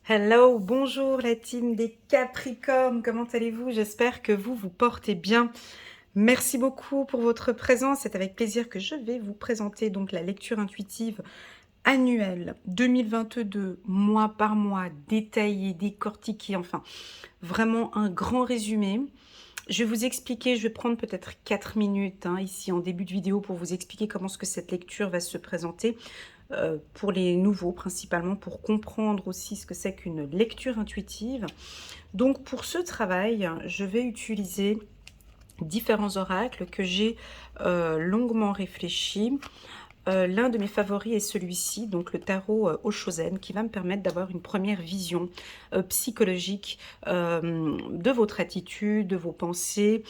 Hello, bonjour la team des Capricornes, comment allez-vous? J'espère que vous vous portez bien. Merci beaucoup pour votre présence, c'est avec plaisir que je vais vous présenter donc la lecture intuitive annuelle 2022, mois par mois, détaillée, décortiquée, enfin vraiment un grand résumé. Je vais vous expliquer, je vais prendre peut-être 4 minutes ici en début de vidéo pour vous expliquer comment est-ce que cette lecture va se présenter. Pour les nouveaux principalement, pour comprendre aussi ce que c'est qu'une lecture intuitive. Donc pour ce travail, je vais utiliser différents oracles que j'ai longuement réfléchis. L'un de mes favoris est celui-ci, donc le tarot Oshozen, qui va me permettre d'avoir une première vision psychologique de votre attitude, de vos pensées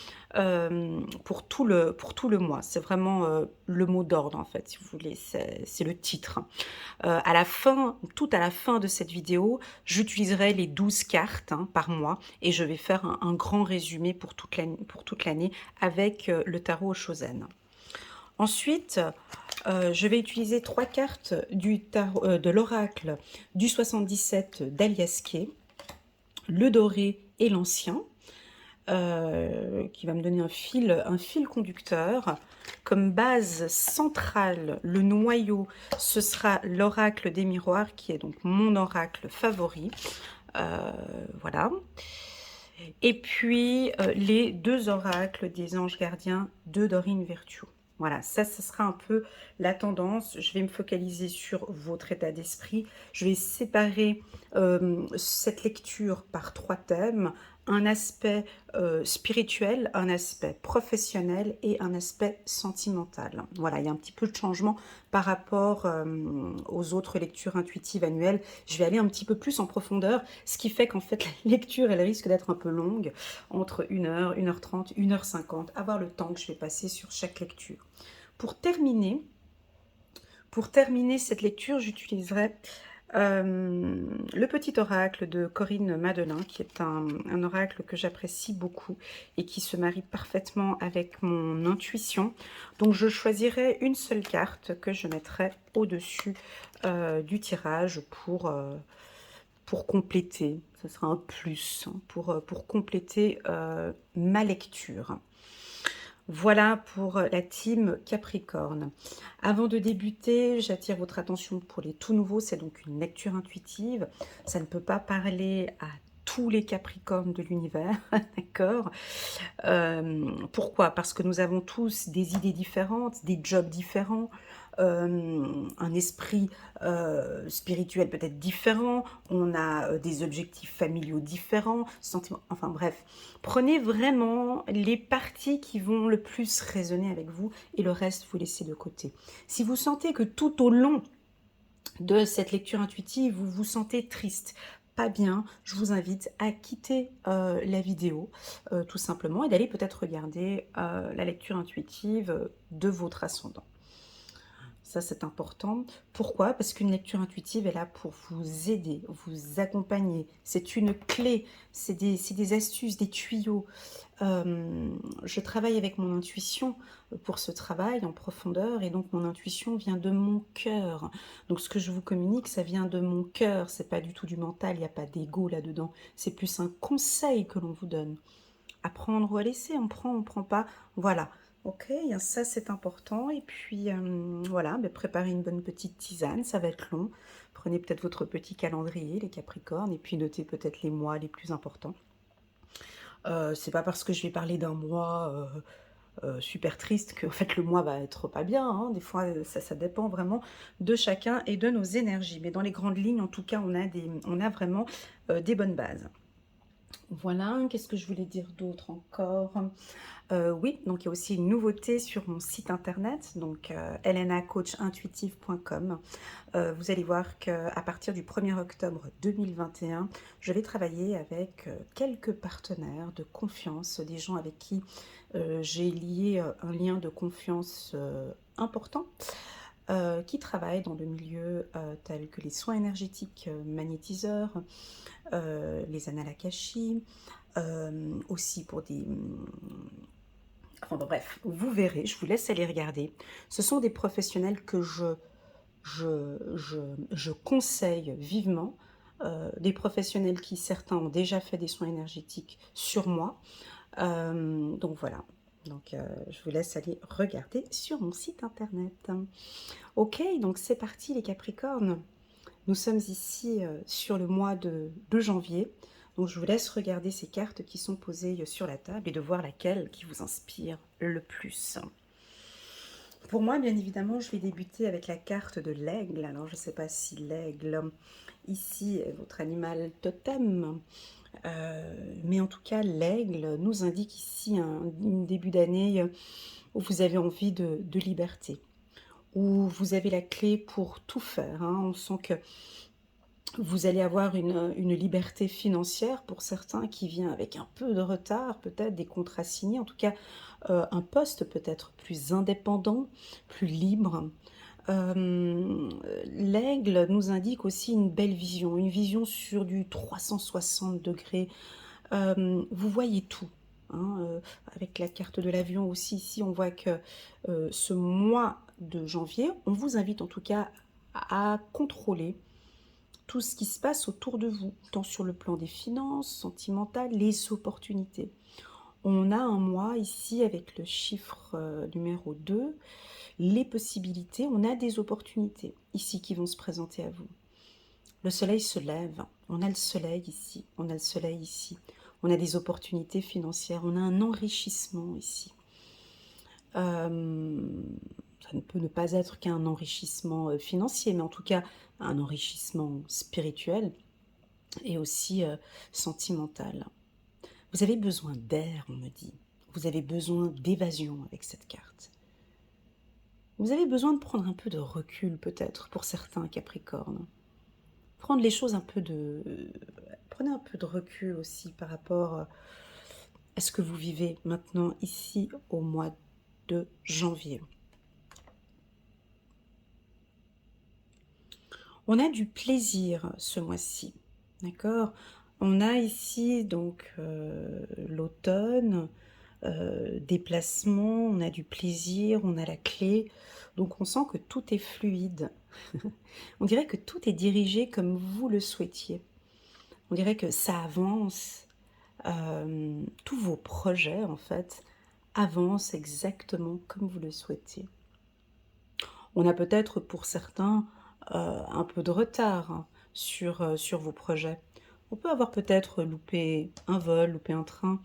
pour tout le mois. C'est vraiment le mot d'ordre en fait, si vous voulez, c'est le titre. À la fin, tout à la fin de cette vidéo, j'utiliserai les 12 cartes par mois et je vais faire un grand résumé pour toute l'année avec le tarot Oshozen. Ensuite, je vais utiliser 3 cartes de l'oracle du 77 d'Aliasquet, le doré et l'ancien, qui va me donner un fil conducteur. Comme base centrale, le noyau, ce sera l'oracle des miroirs, qui est donc mon oracle favori. Voilà. Et puis, les 2 oracles des anges gardiens de Dorine Virtue. Voilà, ça, ce sera un peu la tendance. Je vais me focaliser sur votre état d'esprit. Je vais séparer cette lecture par 3 thèmes. Un aspect spirituel, un aspect professionnel et un aspect sentimental. Voilà, il y a un petit peu de changement par rapport aux autres lectures intuitives annuelles. Je vais aller un petit peu plus en profondeur, ce qui fait qu'en fait, la lecture, elle risque d'être un peu longue, entre 1h, 1h30, 1h50, avoir le temps que je vais passer sur chaque lecture. Pour terminer cette lecture, j'utiliserai le petit oracle de Corinne Madelin, qui est un oracle que j'apprécie beaucoup et qui se marie parfaitement avec mon intuition. Donc je choisirai une seule carte que je mettrai au-dessus du tirage pour compléter. Ce sera un plus pour compléter ma lecture. Voilà pour la team Capricorne. Avant de débuter, j'attire votre attention pour les tout nouveaux, c'est donc une lecture intuitive. Ça ne peut pas parler à tous les Capricornes de l'univers, d'accord? Pourquoi? Parce que nous avons tous des idées différentes, des jobs différents, un esprit spirituel peut-être différent, on a des objectifs familiaux différents, sentiments, enfin bref. Prenez vraiment les parties qui vont le plus résonner avec vous et le reste, vous laissez de côté. Si vous sentez que tout au long de cette lecture intuitive, vous vous sentez triste, pas bien, je vous invite à quitter la vidéo tout simplement et d'aller peut-être regarder la lecture intuitive de votre ascendant. Ça, c'est important. Pourquoi? Parce qu'une lecture intuitive est là pour vous aider, vous accompagner. C'est une clé, c'est des astuces, des tuyaux. Je travaille avec mon intuition pour ce travail en profondeur et donc mon intuition vient de mon cœur. Donc ce que je vous communique, ça vient de mon cœur, c'est pas du tout du mental, il n'y a pas d'ego là-dedans. C'est plus un conseil que l'on vous donne. À prendre ou à laisser, on prend pas, voilà. Ok, ça c'est important. Et puis voilà, préparez une bonne petite tisane, ça va être long. Prenez peut-être votre petit calendrier, les Capricornes, et puis notez peut-être les mois les plus importants. C'est pas parce que je vais parler d'un mois super triste que en fait, le mois va être pas bien. Hein. Des fois, ça dépend vraiment de chacun et de nos énergies. Mais dans les grandes lignes, en tout cas, on a vraiment des bonnes bases. Voilà, qu'est-ce que je voulais dire d'autre encore? Oui, donc il y a aussi une nouveauté sur mon site internet, donc elenacoachintuitive.com. Vous allez voir qu'à partir du 1er octobre 2021, je vais travailler avec quelques partenaires de confiance, des gens avec qui j'ai lié un lien de confiance important, qui travaillent dans le milieu tel que les soins énergétiques magnétiseurs, les annales Akashi, aussi pour des... Enfin bon, bref, vous verrez, je vous laisse aller regarder. Ce sont des professionnels que je conseille vivement des professionnels qui, certains, ont déjà fait des soins énergétiques sur moi. Donc voilà. Donc je vous laisse aller regarder sur mon site internet. Ok, donc c'est parti les Capricornes. Nous sommes ici sur le mois de janvier. Donc je vous laisse regarder ces cartes qui sont posées sur la table et de voir laquelle qui vous inspire le plus. Pour moi, bien évidemment, je vais débuter avec la carte de l'aigle. Alors je ne sais pas si l'aigle ici est votre animal totem. Mais en tout cas, l'aigle nous indique ici un début d'année où vous avez envie de liberté, où vous avez la clé pour tout faire. Hein. On sent que vous allez avoir une liberté financière pour certains qui vient avec un peu de retard, peut-être des contrats signés, en tout cas un poste peut-être plus indépendant, plus libre. L'aigle nous indique aussi une belle vision, une vision sur du 360 degrés. Vous voyez tout. Hein, avec la carte de l'avion aussi, ici, on voit que ce mois de janvier, on vous invite en tout cas à contrôler tout ce qui se passe autour de vous, tant sur le plan des finances, sentimentales, les opportunités. On a un mois ici avec le chiffre numéro 2, les possibilités, on a des opportunités ici qui vont se présenter à vous. Le soleil se lève, on a le soleil ici, on a le soleil ici, on a des opportunités financières, on a un enrichissement ici. Ça ne peut ne pas être qu'un enrichissement financier, mais en tout cas un enrichissement spirituel et aussi sentimental. Vous avez besoin d'air, on me dit. Vous avez besoin d'évasion avec cette carte. Vous avez besoin de prendre un peu de recul peut-être pour certains Capricornes. Prendre les choses un peu de... Prenez un peu de recul aussi par rapport à ce que vous vivez maintenant ici au mois de janvier. On a du plaisir ce mois-ci, d'accord? On a ici donc l'automne, déplacement, on a du plaisir, on a la clé. Donc on sent que tout est fluide. On dirait que tout est dirigé comme vous le souhaitiez. On dirait que ça avance. Tous vos projets, en fait, avancent exactement comme vous le souhaitez. On a peut-être pour certains un peu de retard hein, sur vos projets. On peut avoir peut-être loupé un vol, loupé un train,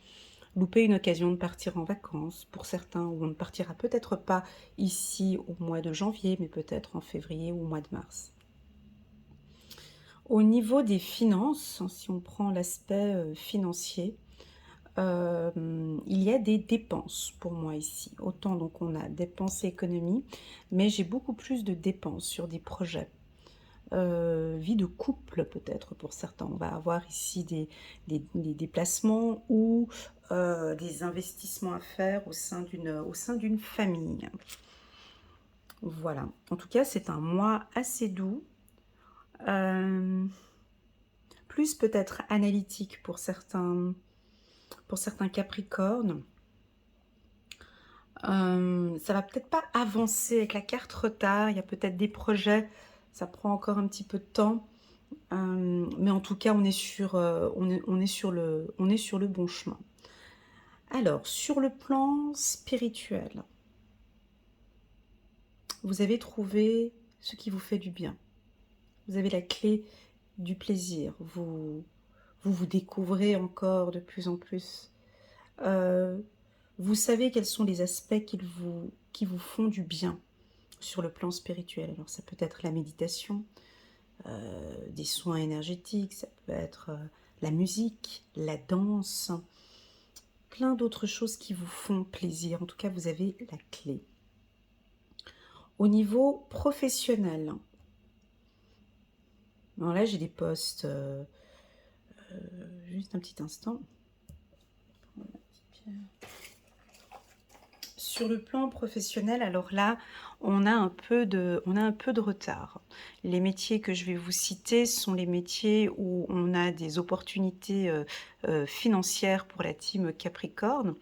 loupé une occasion de partir en vacances pour certains, ou on ne partira peut-être pas ici au mois de janvier, mais peut-être en février ou au mois de mars. Au niveau des finances, si on prend l'aspect financier, il y a des dépenses pour moi ici. Autant donc on a dépenses et économies, mais j'ai beaucoup plus de dépenses sur des projets. Vie de couple peut-être pour certains. On va avoir ici des déplacements ou des investissements à faire au sein d'une famille. Voilà. En tout cas, c'est un mois assez doux. Plus peut-être analytique pour certains Capricornes. Ça va peut-être pas avancer avec la carte retard. Il y a peut-être des projets. Ça prend encore un petit peu de temps. Mais en tout cas, on est sur le bon chemin. Alors, sur le plan spirituel, vous avez trouvé ce qui vous fait du bien. Vous avez la clé du plaisir. Vous découvrez encore de plus en plus. Vous savez quels sont les aspects qui vous font du bien sur le plan spirituel. Alors, ça peut être la méditation, des soins énergétiques, ça peut être la musique, la danse, plein d'autres choses qui vous font plaisir. En tout cas, vous avez la clé. Au niveau professionnel, alors là, j'ai des postes, juste un petit instant. Sur le plan professionnel, alors là, on a un peu de retard. Les métiers que je vais vous citer sont les métiers où on a des opportunités financières pour la team Capricorne.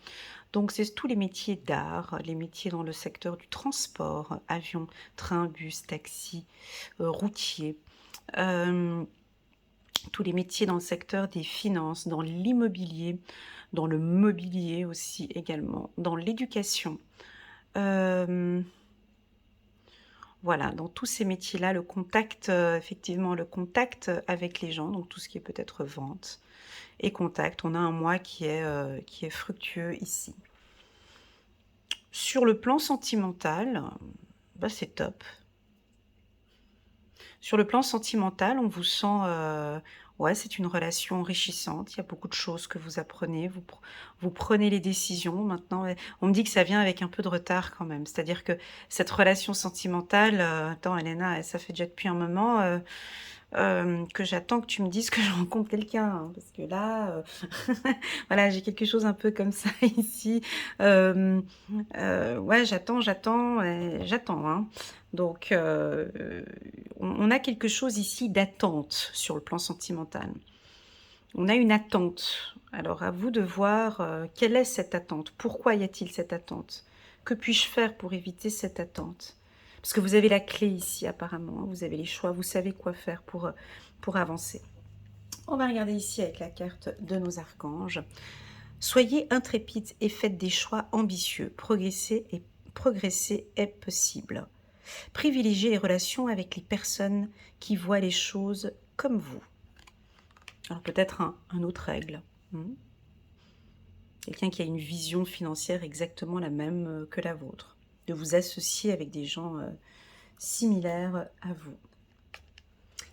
Donc, c'est tous les métiers d'art, les métiers dans le secteur du transport, avion, train, bus, taxi, routier. tous les métiers dans le secteur des finances, dans l'immobilier, dans le mobilier aussi également, dans l'éducation. Voilà, dans tous ces métiers-là, le contact, effectivement, le contact avec les gens, donc tout ce qui est peut-être vente et contact, on a un mois qui est fructueux ici. Sur le plan sentimental, bah, c'est top. Sur le plan sentimental, on vous sent, ouais, c'est une relation enrichissante. Il y a beaucoup de choses que vous apprenez, vous prenez les décisions. Maintenant, on me dit que ça vient avec un peu de retard quand même. C'est-à-dire que cette relation sentimentale, attends, Elena, ça fait déjà depuis un moment que j'attends que tu me dises que je rencontre quelqu'un, hein, parce que là, voilà, j'ai quelque chose un peu comme ça ici. Ouais, j'attends, hein. Donc, on a quelque chose ici d'attente sur le plan sentimental. On a une attente. Alors, à vous de voir quelle est cette attente. Pourquoi y a-t-il cette attente? Que puis-je faire pour éviter cette attente? Parce que vous avez la clé ici, apparemment. Vous avez les choix, vous savez quoi faire pour avancer. On va regarder ici avec la carte de nos archanges. Soyez intrépides et faites des choix ambitieux. Progresser est possible. Privilégiez les relations avec les personnes qui voient les choses comme vous. Alors peut-être un autre règle. Quelqu'un qui a une vision financière exactement la même que la vôtre. De vous associer avec des gens similaires à vous.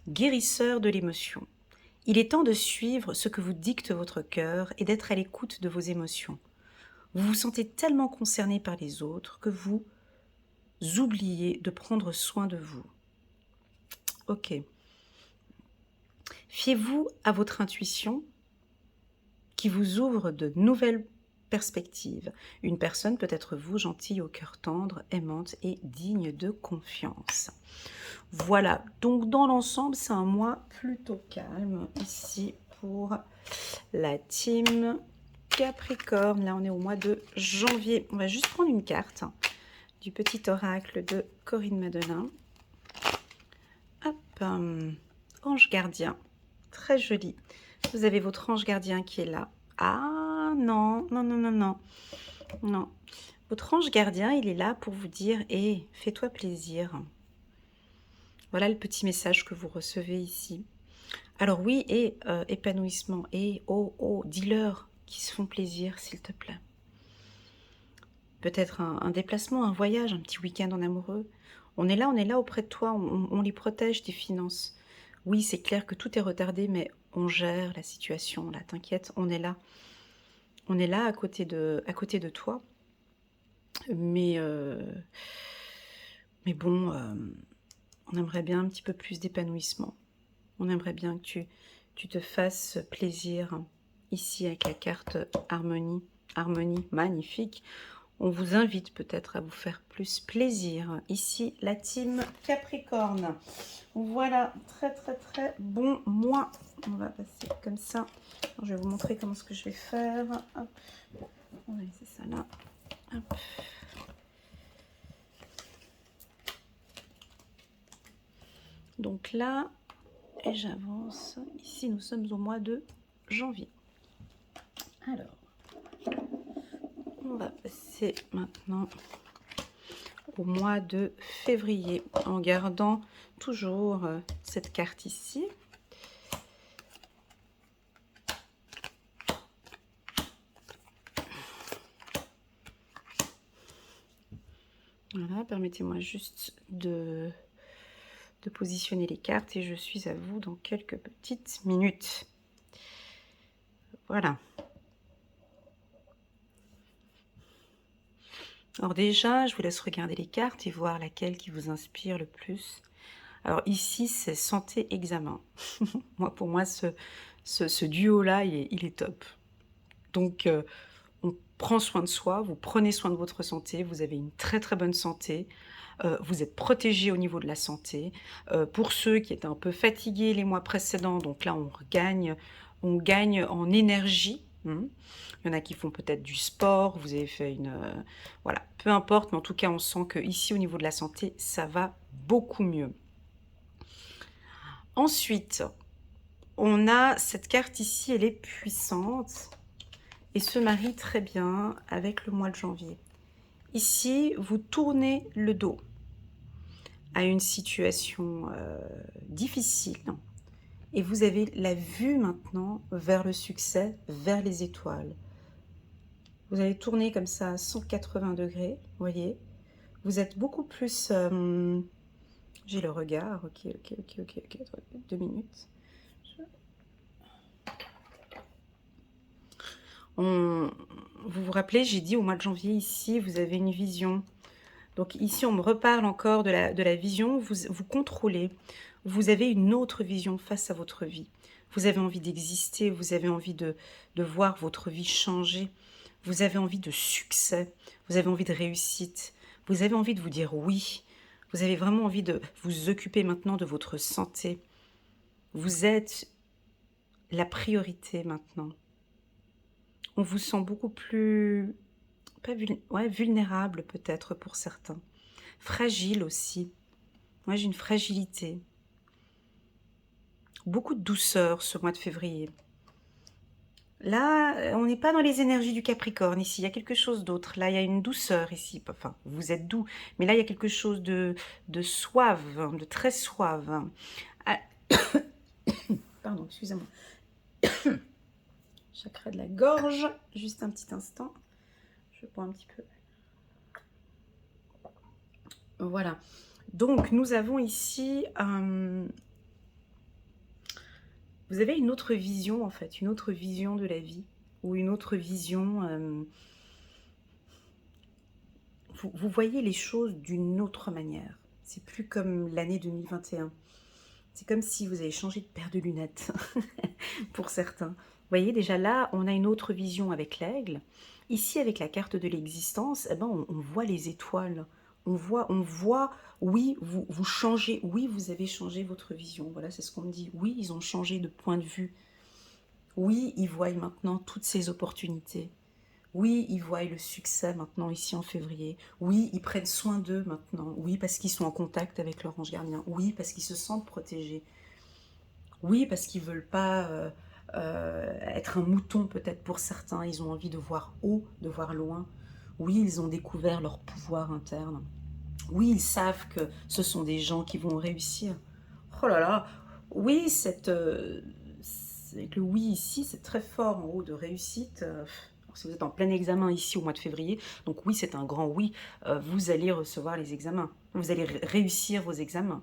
Guérisseur de l'émotion. Il est temps de suivre ce que vous dicte votre cœur et d'être à l'écoute de vos émotions. Vous vous sentez tellement concerné par les autres que vous oubliez de prendre soin de vous. Ok. Fiez-vous à votre intuition qui vous ouvre de nouvelles perspectives. Une personne peut être vous, gentille, au cœur tendre, aimante et digne de confiance. Voilà, donc dans l'ensemble, c'est un mois plutôt calme ici pour la team Capricorne. Là, on est au mois de janvier. On va juste prendre une carte du petit oracle de Corinne Madelin. Hop, ange gardien, très joli. Vous avez votre ange gardien qui est là. Ah non, non, non, non, non. Non. Votre ange gardien, il est là pour vous dire, hé, fais-toi plaisir. Voilà le petit message que vous recevez ici. Alors oui, et épanouissement, et dis-leur qu'ils se font plaisir, s'il te plaît. Peut-être un déplacement, un voyage, un petit week-end en amoureux. On est là auprès de toi, on les protège tes finances. Oui, c'est clair que tout est retardé, mais on gère la situation, là, t'inquiète, on est là. On est là à côté de toi. Mais bon, on aimerait bien un petit peu plus d'épanouissement. On aimerait bien que tu te fasses plaisir ici avec la carte harmonie. Harmonie, magnifique. On vous invite peut-être à vous faire plus plaisir. Ici, la team Capricorne. Voilà, très très très bon mois. On va passer comme ça. Alors, je vais vous montrer comment ce que je vais faire. Hop. On va laisser ça là. Hop. Donc là, et j'avance. Ici, nous sommes au mois de janvier. Alors, on va passer maintenant au mois de février en gardant toujours cette carte ici. Voilà, permettez-moi juste de positionner les cartes et je suis à vous dans quelques petites minutes. Voilà. Alors déjà, je vous laisse regarder les cartes et voir laquelle qui vous inspire le plus. Alors ici, c'est santé examen. Pour moi, ce duo-là, il est top. Donc, on prend soin de soi, vous prenez soin de votre santé, vous avez une très très bonne santé, vous êtes protégé au niveau de la santé. Pour ceux qui étaient un peu fatigués les mois précédents, donc là, on gagne en énergie. Il y en a qui font peut-être du sport, vous avez fait voilà, peu importe, mais en tout cas, on sent que ici au niveau de la santé, ça va beaucoup mieux. Ensuite, on a cette carte ici, elle est puissante et se marie très bien avec le mois de janvier. Ici, vous tournez le dos à une situation difficile et vous avez la vue maintenant vers le succès, vers les étoiles. Vous allez tourner comme ça à 180 degrés, vous voyez. Vous êtes beaucoup plus... j'ai le regard, ok, 2 minutes. Vous vous rappelez, j'ai dit au mois de janvier ici, vous avez une vision. Donc ici, on me reparle encore de la vision. Vous contrôlez. Vous avez une autre vision face à votre vie. Vous avez envie d'exister. Vous avez envie de voir votre vie changer. Vous avez envie de succès. Vous avez envie de réussite. Vous avez envie de vous dire oui. Vous avez vraiment envie de vous occuper maintenant de votre santé. Vous êtes la priorité maintenant. On vous sent beaucoup plus... pas vulnérable peut-être pour certains. Fragile aussi. Moi, j'ai une fragilité. Beaucoup de douceur ce mois de février. Là, on n'est pas dans les énergies du Capricorne ici. Il y a quelque chose d'autre. Là, il y a une douceur ici. Enfin, vous êtes doux. Mais là, il y a quelque chose de suave, de très suave. Ah. Pardon, excusez-moi. Chakra de la gorge. Juste un petit instant. Je bois un petit peu. Voilà. Donc, nous avons ici... vous avez une autre vision, en fait. Une autre vision de la vie. Ou une autre vision... vous voyez les choses d'une autre manière. C'est plus comme l'année 2021. C'est comme si vous avez changé de paire de lunettes, pour certains. Vous voyez, déjà là, on a une autre vision avec l'aigle. Ici, avec la carte de l'existence, eh ben, on voit les étoiles. On voit, oui, vous changez, oui, vous avez changé votre vision. Voilà, c'est ce qu'on me dit. Oui, ils ont changé de point de vue. Oui, ils voient maintenant toutes ces opportunités. Oui, ils voient le succès maintenant ici en février. Oui, ils prennent soin d'eux maintenant. Oui, parce qu'ils sont en contact avec leur ange gardien. Oui, parce qu'ils se sentent protégés. Oui, parce qu'ils ne veulent pas être un mouton peut-être pour certains. Ils ont envie de voir haut, de voir loin. Oui, ils ont découvert leur pouvoir interne. Oui, ils savent que ce sont des gens qui vont réussir. Oh là là, oui, le oui ici, c'est très fort en haut de réussite. Si vous êtes en plein examen ici au mois de février, donc oui, c'est un grand oui, vous allez recevoir les examens. Vous allez réussir vos examens.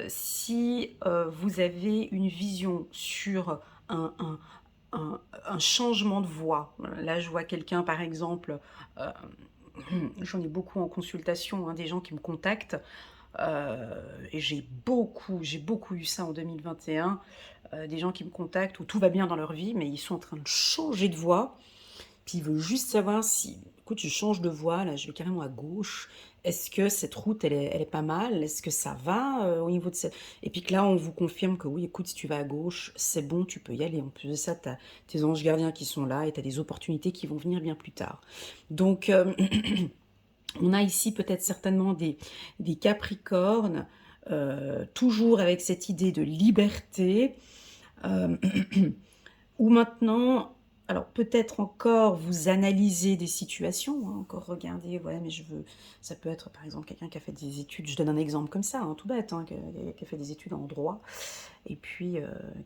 Si vous avez une vision sur un changement de voie, là je vois quelqu'un par exemple, j'en ai beaucoup en consultation, hein, des gens qui me contactent, et j'ai beaucoup eu ça en 2021, des gens qui me contactent où tout va bien dans leur vie, mais ils sont en train de changer de voie, puis ils veulent juste savoir si, écoute, je change de voie, là, je vais carrément à gauche. Est-ce que cette route, elle est pas mal? Est-ce que ça va au niveau de cette... Et puis que là, on vous confirme que oui, écoute, si tu vas à gauche, c'est bon, tu peux y aller. En plus de ça, tu as tes anges gardiens qui sont là et tu as des opportunités qui vont venir bien plus tard. Donc, on a ici peut-être certainement des Capricornes, toujours avec cette idée de liberté, où maintenant... Alors peut-être encore vous analysez des situations, hein, encore regarder, ouais mais je veux, ça peut être par exemple quelqu'un qui a fait des études, je donne un exemple comme ça, hein, tout bête, hein, qui a fait des études en droit, et puis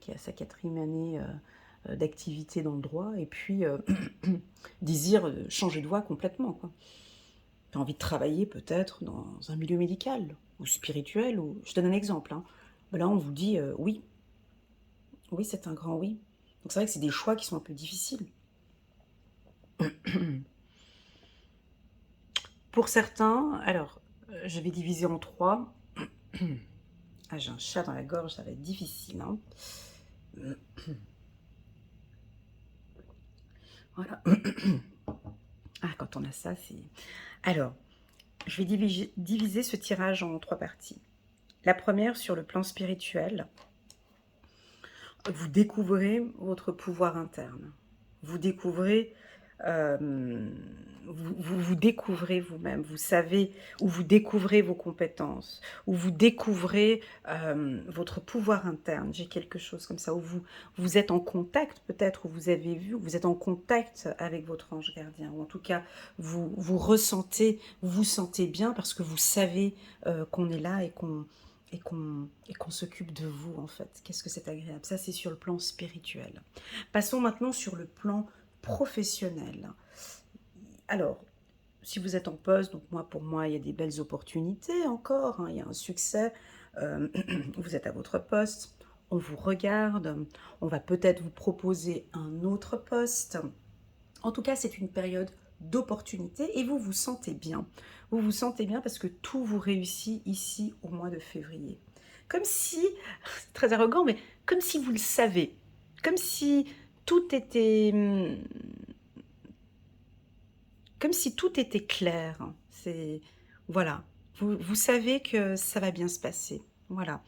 qui a sa 4e année d'activité dans le droit, et puis désire changer de voie complètement, quoi. Tu as envie de travailler peut-être dans un milieu médical, ou spirituel, ou je donne un exemple, hein. Ben là on vous dit oui, oui c'est un grand oui. Donc c'est vrai que c'est des choix qui sont un peu difficiles. Pour certains, alors, je vais diviser en 3. Ah, j'ai un chat dans la gorge, ça va être difficile, hein. Voilà. Ah, quand on a ça, c'est... Alors, je vais diviser ce tirage en 3 parties. La première, sur le plan spirituel, vous découvrez votre pouvoir interne. Vous découvrez vous découvrez vous-même, vous savez, où vous découvrez vos compétences, où vous découvrez votre pouvoir interne. J'ai quelque chose comme ça, où vous êtes en contact, peut-être, où vous avez vu, où vous êtes en contact avec votre ange gardien, ou en tout cas, vous ressentez, vous vous sentez bien parce que vous savez qu'on est là et qu'on s'occupe de vous, en fait. Qu'est-ce que c'est agréable. Ça, c'est sur le plan spirituel. Passons maintenant sur le plan professionnel. Alors, si vous êtes en poste, donc pour moi, il y a des belles opportunités encore, hein, il y a un succès, vous êtes à votre poste, on vous regarde, on va peut-être vous proposer un autre poste. En tout cas, c'est une période d'opportunité et vous vous sentez bien. Vous vous sentez bien parce que tout vous réussit ici au mois de février. Comme si, c'est très arrogant, mais comme si vous le savez, comme si tout était comme si tout était clair. C'est voilà, vous savez que ça va bien se passer. Voilà.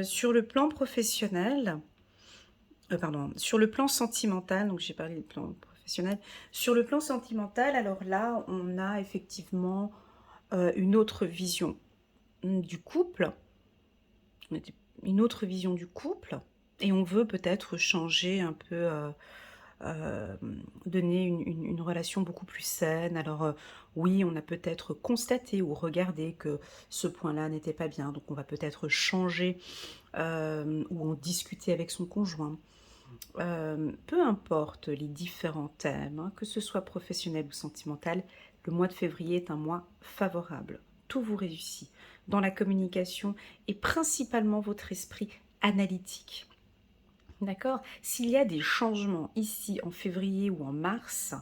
Sur le plan professionnel, pardon, sur le plan sentimental, donc j'ai parlé du plan professionnel. Sur le plan sentimental, alors là, on a effectivement une autre vision du couple, une autre vision du couple, et on veut peut-être changer un peu. euh, Donner une relation beaucoup plus saine. Alors oui, on a peut-être constaté ou regardé que ce point-là n'était pas bien, donc on va peut-être changer ou en discuter avec son conjoint. Peu importe les différents thèmes, hein, que ce soit professionnel ou sentimental, le mois de février est un mois favorable. Tout vous réussit dans la communication et principalement votre esprit analytique. D'accord? S'il y a des changements ici en février ou en mars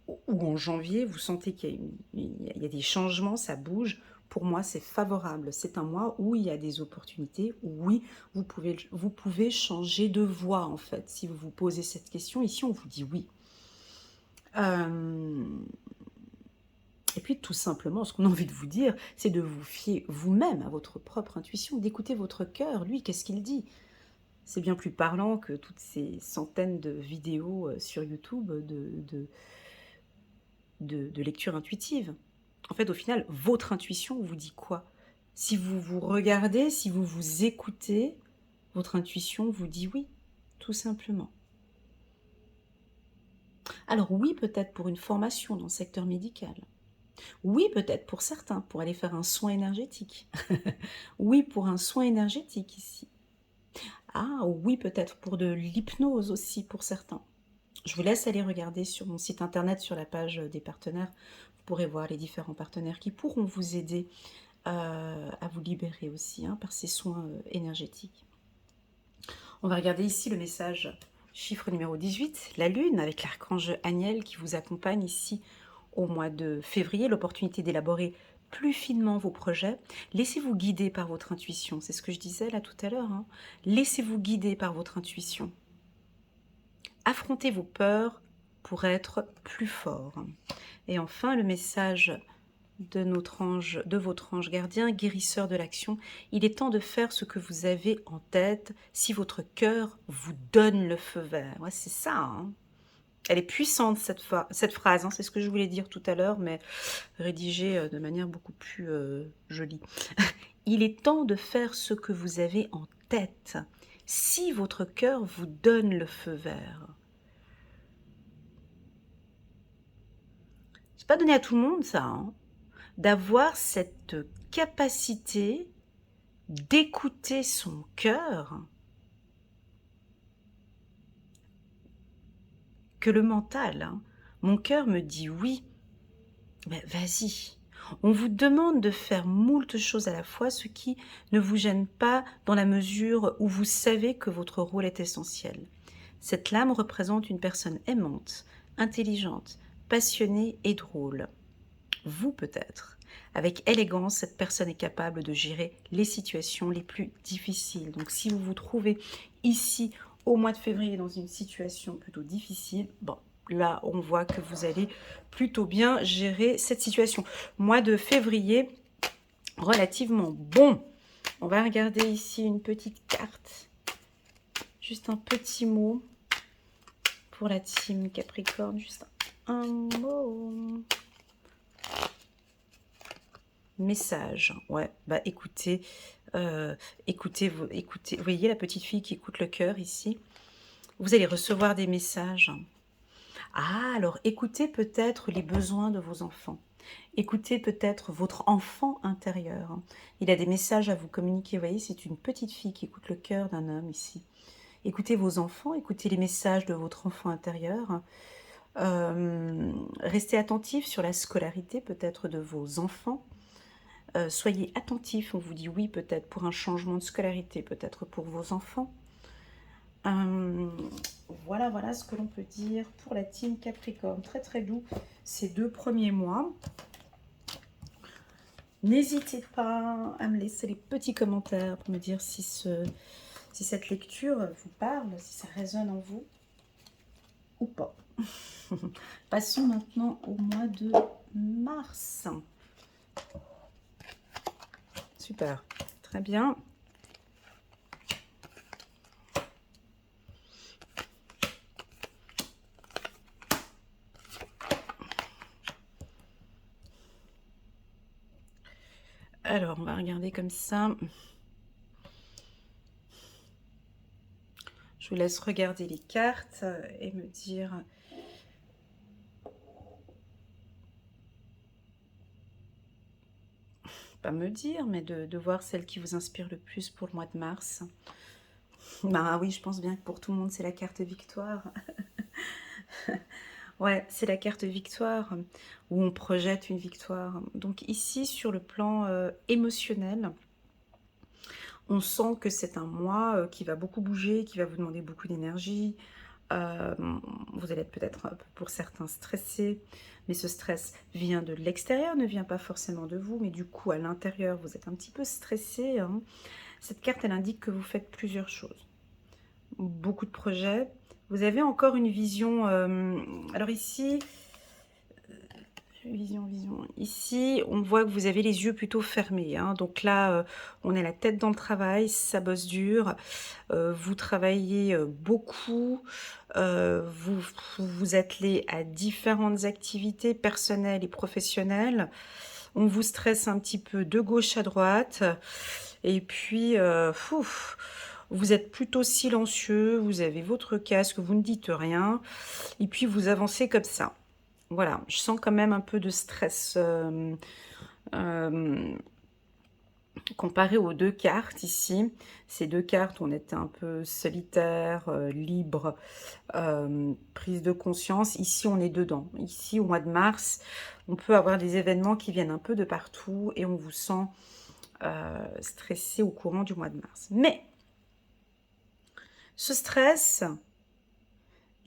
ou en janvier, vous sentez qu'il y a des changements, ça bouge, pour moi c'est favorable. C'est un mois où il y a des opportunités, où oui, vous pouvez changer de voie en fait. Si vous vous posez cette question, ici on vous dit oui. Et puis tout simplement, ce qu'on a envie de vous dire, c'est de vous fier vous-même à votre propre intuition, d'écouter votre cœur, lui, qu'est-ce qu'il dit? C'est bien plus parlant que toutes ces centaines de vidéos sur YouTube de lecture intuitive. En fait, au final, votre intuition vous dit quoi? Si vous vous regardez, si vous vous écoutez, votre intuition vous dit oui, tout simplement. Alors oui, peut-être pour une formation dans le secteur médical. Oui, peut-être pour certains, pour aller faire un soin énergétique. Oui, pour un soin énergétique ici. Ah oui, peut-être pour de l'hypnose aussi pour certains. Je vous laisse aller regarder sur mon site internet, sur la page des partenaires. Vous pourrez voir les différents partenaires qui pourront vous aider à vous libérer aussi par ces soins énergétiques. On va regarder ici le message chiffre numéro 18, la lune, avec l'archange Aniel qui vous accompagne ici au mois de février, l'opportunité d'élaborer plus finement vos projets. Laissez-vous guider par votre intuition, c'est ce que je disais là tout à l'heure. Laissez-vous guider par votre intuition. Affrontez vos peurs pour être plus fort. Et enfin, le message de votre ange gardien, guérisseur de l'action. Il est temps de faire ce que vous avez en tête si votre cœur vous donne le feu vert. Ouais, c'est ça. Elle est puissante cette phrase, c'est ce que je voulais dire tout à l'heure, mais rédigée de manière beaucoup plus jolie. Il est temps de faire ce que vous avez en tête si votre cœur vous donne le feu vert. C'est pas donné à tout le monde ça, d'avoir cette capacité d'écouter son cœur, que le mental, mon cœur me dit oui, mais vas-y. On vous demande de faire moult choses à la fois, ce qui ne vous gêne pas dans la mesure où vous savez que votre rôle est essentiel. Cette lame représente une personne aimante, intelligente, passionnée et drôle. Vous peut-être. Avec élégance, cette personne est capable de gérer les situations les plus difficiles. Donc si vous vous trouvez ici au mois de février dans une situation plutôt difficile, bon, là on voit que vous allez plutôt bien gérer cette situation. Mois de février, relativement bon. On va regarder ici une petite carte. Juste un petit mot pour la team Capricorne, juste un mot. Message, ouais, bah écoutez, écoutez, vous voyez la petite fille qui écoute le cœur ici? Vous allez recevoir des messages. Ah, alors écoutez peut-être les besoins de vos enfants. Écoutez peut-être votre enfant intérieur. Il a des messages à vous communiquer. Vous voyez, c'est une petite fille qui écoute le cœur d'un homme ici. Écoutez vos enfants, écoutez les messages de votre enfant intérieur. Restez attentif sur la scolarité peut-être de vos enfants. Soyez attentifs, on vous dit oui peut-être pour un changement de scolarité, peut-être pour vos enfants. Voilà, voilà ce que l'on peut dire pour la team Capricorne. Très très doux ces 2 premiers mois. N'hésitez pas à me laisser les petits commentaires pour me dire si cette lecture vous parle, si ça résonne en vous ou pas. Passons maintenant au mois de mars. Super, très bien. Alors, on va regarder comme ça. Je vous laisse regarder les cartes et me dire... Pas me dire, mais de voir celle qui vous inspire le plus pour le mois de mars. Bah oui, je pense bien que pour tout le monde, c'est la carte victoire. Ouais, c'est la carte victoire, où on projette une victoire. Donc ici, sur le plan émotionnel, on sent que c'est un mois qui va beaucoup bouger, qui va vous demander beaucoup d'énergie. Vous allez être peut-être pour certains stressés, mais ce stress vient de l'extérieur, ne vient pas forcément de vous, mais du coup, à l'intérieur, vous êtes un petit peu stressé, hein. Cette carte, elle indique que vous faites plusieurs choses. Beaucoup de projets. Vous avez encore une vision... alors ici... Vision. Ici, on voit que vous avez les yeux plutôt fermés, hein. Donc là, on a la tête dans le travail, ça bosse dur. Vous travaillez beaucoup. Vous vous attelez à différentes activités personnelles et professionnelles. On vous stresse un petit peu de gauche à droite. Et puis, vous êtes plutôt silencieux. Vous avez votre casque, vous ne dites rien. Et puis, vous avancez comme ça. Voilà, je sens quand même un peu de stress comparé aux 2 cartes ici. Ces 2 cartes, on était un peu solitaire, libre, prise de conscience. Ici, on est dedans. Ici, au mois de mars, on peut avoir des événements qui viennent un peu de partout et on vous sent stressé au courant du mois de mars. Mais ce stress...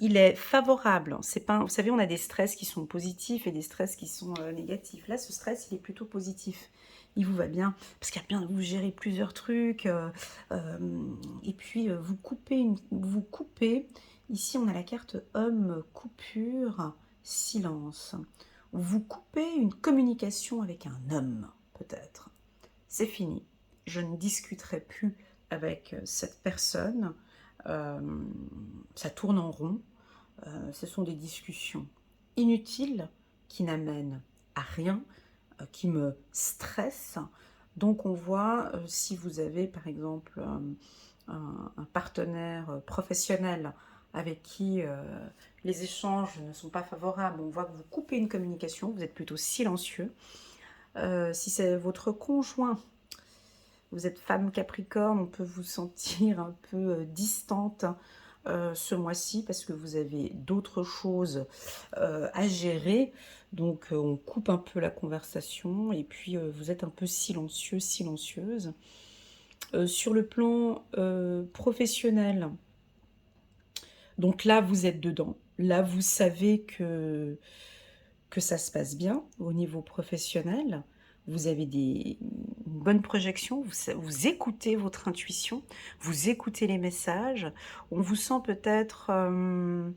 il est favorable. C'est pas, vous savez, on a des stress qui sont positifs et des stress qui sont négatifs. Là, ce stress, il est plutôt positif. Il vous va bien, parce qu'il y a bien, vous gérez plusieurs trucs. Et puis, vous coupez. Ici, on a la carte homme, coupure, silence. Vous coupez une communication avec un homme, peut-être. C'est fini. Je ne discuterai plus avec cette personne. Ça tourne en rond. Ce sont des discussions inutiles qui n'amènent à rien, qui me stressent. Donc on voit si vous avez par exemple un partenaire professionnel avec qui les échanges ne sont pas favorables, on voit que vous coupez une communication, vous êtes plutôt silencieux. Si c'est votre conjoint, vous êtes femme Capricorne, on peut vous sentir un peu distante ce mois-ci parce que vous avez d'autres choses à gérer. Donc on coupe un peu la conversation et puis vous êtes un peu silencieux, silencieuse. Sur le plan professionnel, donc là vous êtes dedans. Là vous savez que ça se passe bien au niveau professionnel. Vous avez une bonne projection, vous écoutez votre intuition, vous écoutez les messages. On vous sent peut-être un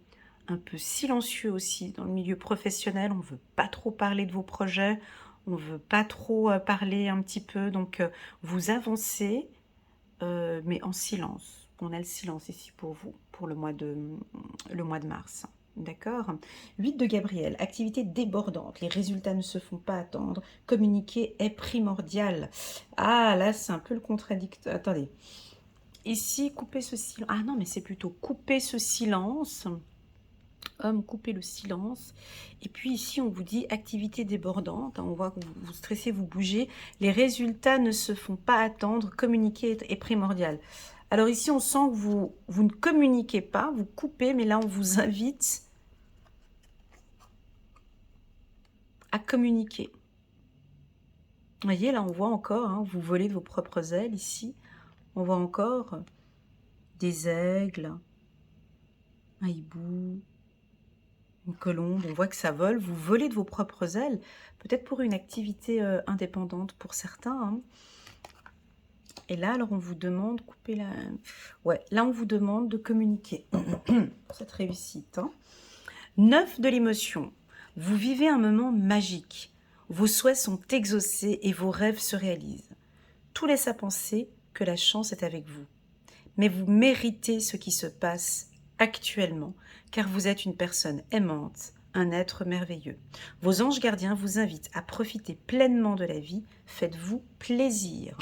peu silencieux aussi dans le milieu professionnel. On ne veut pas trop parler de vos projets, on ne veut pas trop parler un petit peu. Donc vous avancez, mais en silence. On a le silence ici pour vous, pour le mois de mars. D'accord. 8 de Gabriel, activité débordante, les résultats ne se font pas attendre, communiquer est primordial. Ah, là, c'est un peu le contradicteur. Attendez. Ici, couper ce silence. Ah non, mais c'est plutôt couper ce silence. Homme, couper le silence. Et puis ici, on vous dit activité débordante. On voit que vous stressez, vous bougez. Les résultats ne se font pas attendre, communiquer est primordial. Alors ici, on sent que vous ne communiquez pas, vous coupez, mais là, on vous invite à communiquer. Vous voyez, là, on voit encore, hein, vous volez de vos propres ailes ici. On voit encore des aigles, un hibou, une colombe. On voit que ça vole. Vous volez de vos propres ailes, peut-être pour une activité indépendante pour certains. Hein. Et là, alors, on vous demande, couper la... Ouais, là, on vous demande de communiquer. Cette réussite. Hein. 9 de l'émotion. Vous vivez un moment magique. Vos souhaits sont exaucés et vos rêves se réalisent. Tout laisse à penser que la chance est avec vous. Mais vous méritez ce qui se passe actuellement, car vous êtes une personne aimante, un être merveilleux. Vos anges gardiens vous invitent à profiter pleinement de la vie. Faites-vous plaisir.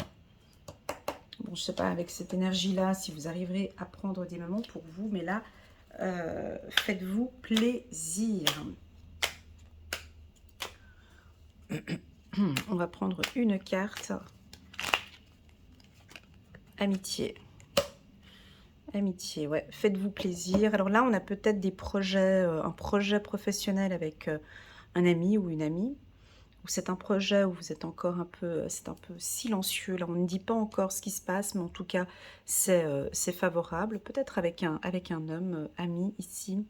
Bon, je ne sais pas avec cette énergie-là si vous arriverez à prendre des moments pour vous, mais là, faites-vous plaisir. On va prendre une carte. Amitié. Amitié, ouais. Faites-vous plaisir. Alors là, on a peut-être des projets, un projet professionnel avec un ami ou une amie. Ou c'est un projet où vous êtes encore un peu, c'est un peu silencieux. Là, on ne dit pas encore ce qui se passe, mais en tout cas, c'est favorable. Peut-être avec un homme ami ici.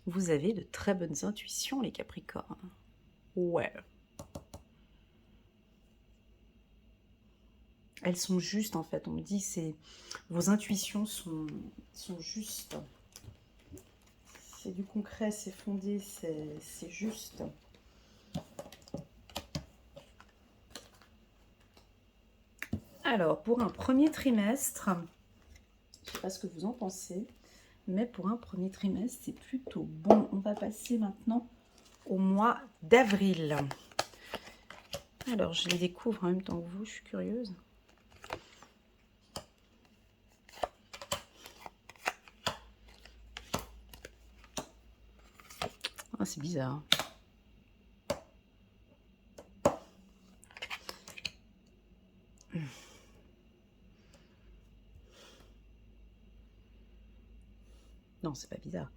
Vous avez de très bonnes intuitions, les Capricornes. Ouais. Elles sont justes, en fait. On me dit que vos intuitions sont justes. C'est du concret, c'est fondé, c'est juste. Alors, pour un premier trimestre, je ne sais pas ce que vous en pensez, mais pour un premier trimestre, c'est plutôt bon. On va passer maintenant au mois d'avril. Alors, je les découvre en même temps que vous, je suis curieuse. Ah, c'est bizarre. Non, c'est pas bizarre.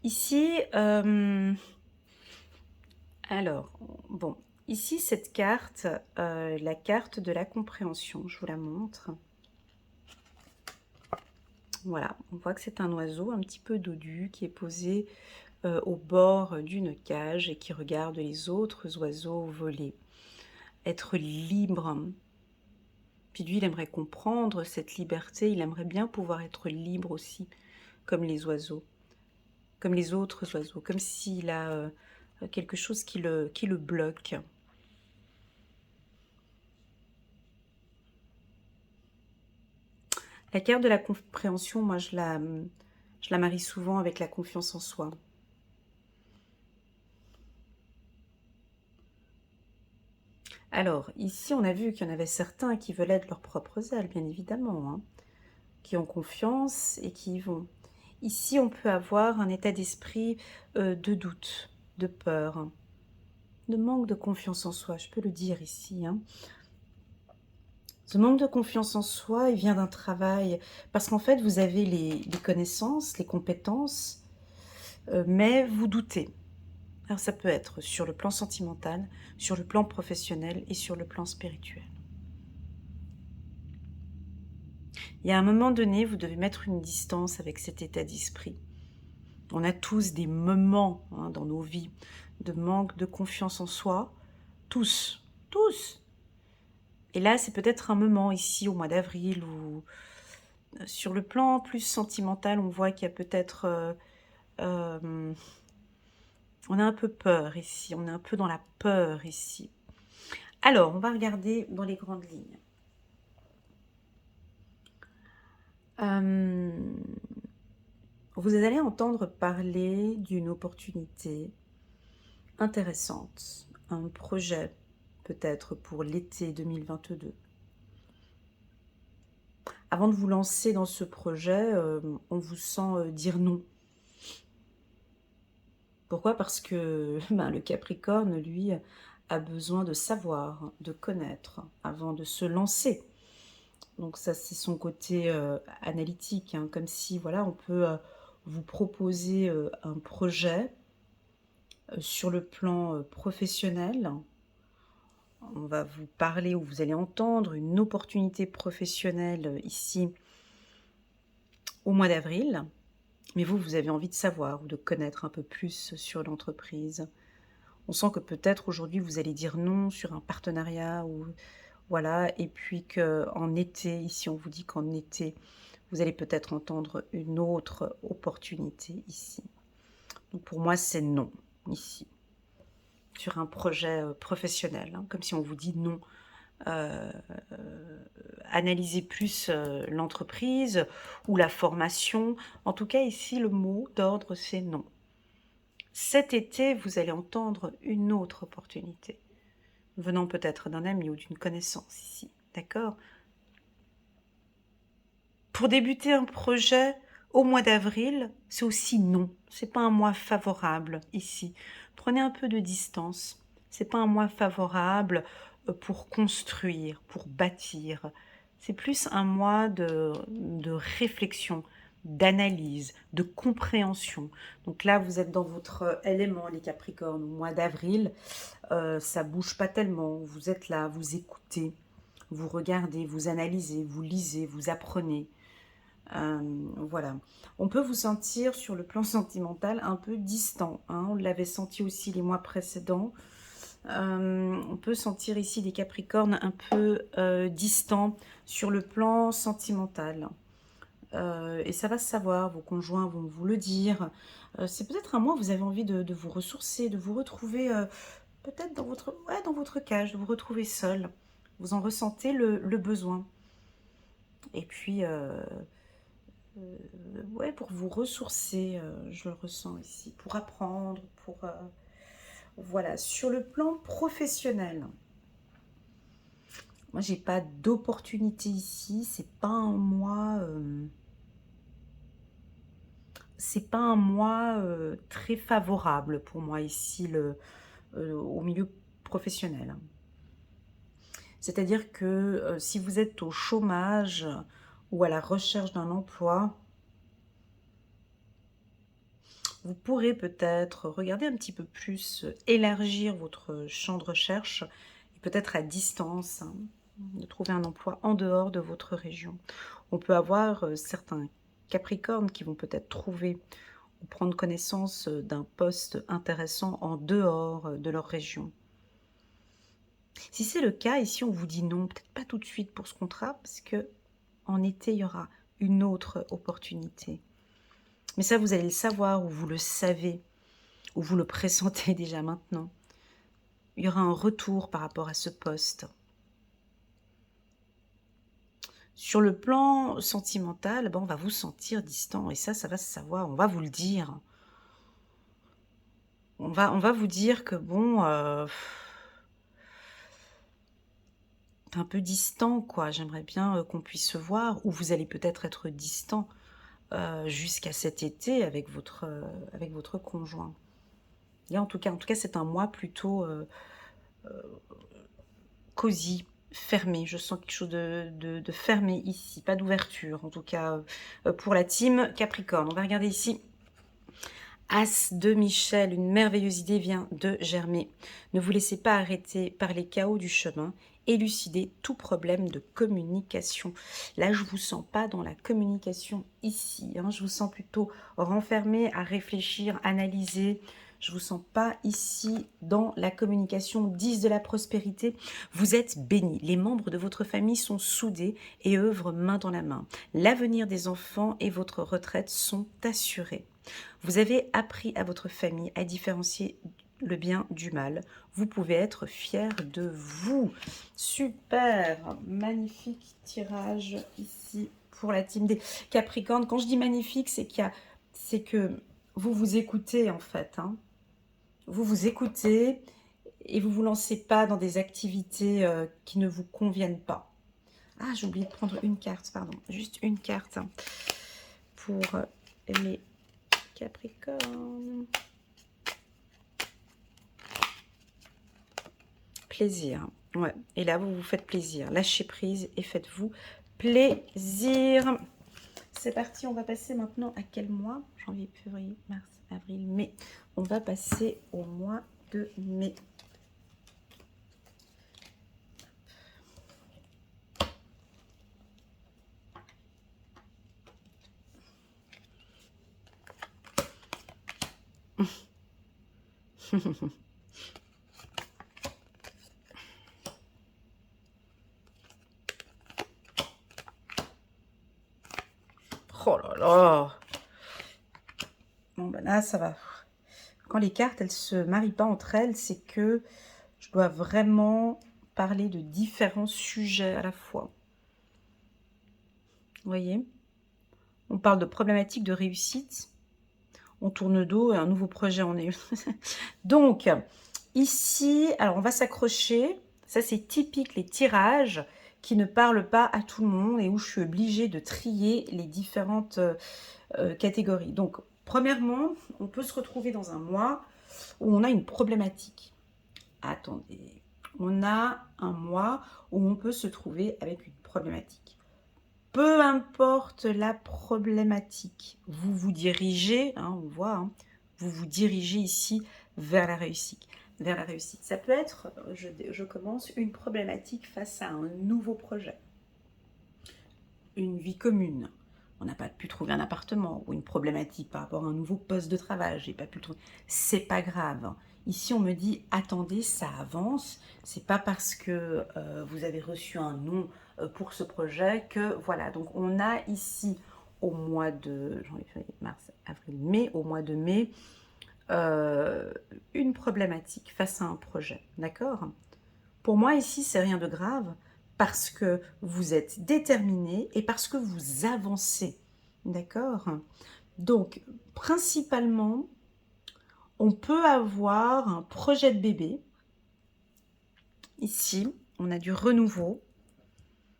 Ici, alors, bon, ici, cette carte, la carte de la compréhension, je vous la montre. Voilà, on voit que c'est un oiseau un petit peu dodu qui est posé au bord d'une cage et qui regarde les autres oiseaux voler. Être libre. Puis lui, il aimerait comprendre cette liberté, il aimerait bien pouvoir être libre aussi, comme les oiseaux, comme les autres oiseaux, comme s'il a quelque chose qui le bloque. La carte de la compréhension, moi, je la marie souvent avec la confiance en soi. Alors, ici, on a vu qu'il y en avait certains qui veulent être leurs propres ailes, bien évidemment, hein, qui ont confiance et qui y vont. Ici, on peut avoir un état d'esprit de doute, de peur, de manque de confiance en soi, je peux le dire ici. Hein. Ce manque de confiance en soi, il vient d'un travail, parce qu'en fait, vous avez les connaissances, les compétences, mais vous doutez. Alors ça peut être sur le plan sentimental, sur le plan professionnel et sur le plan spirituel. Il y a un moment donné, vous devez mettre une distance avec cet état d'esprit. On a tous des moments hein, dans nos vies de manque de confiance en soi. Tous, tous. Et là, c'est peut-être un moment ici au mois d'avril où, sur le plan plus sentimental, on voit qu'il y a peut-être... on a un peu peur ici, on est un peu dans la peur ici. Alors, on va regarder dans les grandes lignes. Vous allez entendre parler d'une opportunité intéressante, un projet peut-être pour l'été 2022. Avant de vous lancer dans ce projet, on vous sent dire non. Pourquoi? Parce que le Capricorne, lui, a besoin de savoir, de connaître, avant de se lancer. Donc ça, c'est son côté analytique, hein, comme si, voilà, on peut vous proposer un projet sur le plan professionnel. On va vous parler ou vous allez entendre une opportunité professionnelle ici au mois d'avril. Mais vous avez envie de savoir ou de connaître un peu plus sur l'entreprise. On sent que peut-être aujourd'hui vous allez dire non sur un partenariat ou voilà, et puis qu'en été, ici on vous dit qu'en été, vous allez peut-être entendre une autre opportunité ici. Donc pour moi, c'est non, ici, sur un projet professionnel, hein, comme si on vous dit non. Analysez plus l'entreprise ou la formation. En tout cas, ici, le mot d'ordre, c'est non. Cet été, vous allez entendre une autre opportunité, venant peut-être d'un ami ou d'une connaissance ici, d'accord? Pour débuter un projet au mois d'avril, c'est aussi non. C'est pas un mois favorable ici. Prenez un peu de distance. C'est pas un mois favorable pour construire, pour bâtir. C'est plus un mois de réflexion, d'analyse, de compréhension. Donc là, vous êtes dans votre élément, les Capricornes, au mois d'avril. Ça bouge pas tellement. Vous êtes là, vous écoutez, vous regardez, vous analysez, vous lisez, vous apprenez. Voilà. On peut vous sentir sur le plan sentimental un peu distant, hein. On l'avait senti aussi les mois précédents. On peut sentir ici des Capricornes un peu distants sur le plan sentimental. Et ça va se savoir, vos conjoints vont vous le dire. C'est peut-être un mois où vous avez envie de vous ressourcer, de vous retrouver peut-être dans votre cage, de vous retrouver seul. Vous en ressentez le besoin. Et puis, ouais, pour vous ressourcer, je le ressens ici, pour apprendre, pour... voilà, sur le plan professionnel, moi, j'ai pas d'opportunité ici, c'est pas un mois très favorable pour moi ici, au milieu professionnel. C'est-à-dire que si vous êtes au chômage ou à la recherche d'un emploi, vous pourrez peut-être regarder un petit peu plus, élargir votre champ de recherche, et peut-être à distance, hein, de trouver un emploi en dehors de votre région. On peut avoir certains Capricornes qui vont peut-être trouver ou prendre connaissance d'un poste intéressant en dehors de leur région. Si c'est le cas, ici on vous dit non, peut-être pas tout de suite pour ce contrat, parce que en été il y aura une autre opportunité. Mais ça, vous allez le savoir ou vous le savez, ou vous le pressentez déjà maintenant. Il y aura un retour par rapport à ce poste. Sur le plan sentimental, on va vous sentir distant, et ça va se savoir, on va vous le dire. On va vous dire que bon, t'es un peu distant, quoi. J'aimerais bien qu'on puisse se voir, ou vous allez peut-être être distant jusqu'à cet été avec votre conjoint. Et en tout cas, c'est un mois plutôt cosy, fermé. Je sens quelque chose de fermé ici, pas d'ouverture. En tout cas, pour la team Capricorne. On va regarder ici. As de Michel, une merveilleuse idée vient de germer. Ne vous laissez pas arrêter par les chaos du chemin. Élucidez tout problème de communication. Là, je vous sens pas dans la communication ici, hein. Je vous sens plutôt renfermé à réfléchir, analyser. Je vous sens pas ici dans la communication. 10 de la prospérité. Vous êtes bénis. Les membres de votre famille sont soudés et œuvrent main dans la main. L'avenir des enfants et votre retraite sont assurés. Vous avez appris à votre famille à différencier le bien du mal. Vous pouvez être fier de vous. Super, magnifique tirage ici pour la team des Capricornes. Quand je dis magnifique, c'est que vous vous écoutez en fait. Hein. Vous vous écoutez et vous ne vous lancez pas dans des activités qui ne vous conviennent pas. Ah, j'ai oublié de prendre une carte, pardon. Juste une carte pour les Capricornes. Plaisir. Ouais. Et là, vous vous faites plaisir. Lâchez prise et faites-vous plaisir. C'est parti, on va passer maintenant à quel mois? Janvier, février, mars, avril, mai. On va passer au mois de mai. Oh là là. Bon, ben là, ça va. Quand les cartes, elles se marient pas entre elles, c'est que je dois vraiment parler de différents sujets à la fois. Vous voyez? On parle de problématiques de réussite. On tourne dos et un nouveau projet en est. Donc, ici, alors on va s'accrocher. Ça, c'est typique, les tirages qui ne parlent pas à tout le monde et où je suis obligée de trier les différentes catégories. Donc, premièrement, on peut se retrouver dans un mois où on a une problématique. Attendez, on a un mois où on peut se trouver avec une problématique. Peu importe la problématique, vous vous dirigez, hein, on voit, hein, vous vous dirigez ici vers la réussite. Vers la réussite. Ça peut être, je commence, une problématique face à un nouveau projet, une vie commune. On n'a pas pu trouver un appartement ou une problématique par rapport à un nouveau poste de travail. J'ai pas pu le trouver. C'est pas grave. Ici, on me dit attendez, ça avance. C'est pas parce que vous avez reçu un non pour ce projet que voilà. Donc, on a ici au mois de janvier, février, mars, avril, mai, au mois de mai, une problématique face à un projet. D'accord? Pour moi, ici, c'est rien de grave parce que vous êtes déterminé et parce que vous avancez. D'accord? Donc, principalement, on peut avoir un projet de bébé. Ici, on a du renouveau.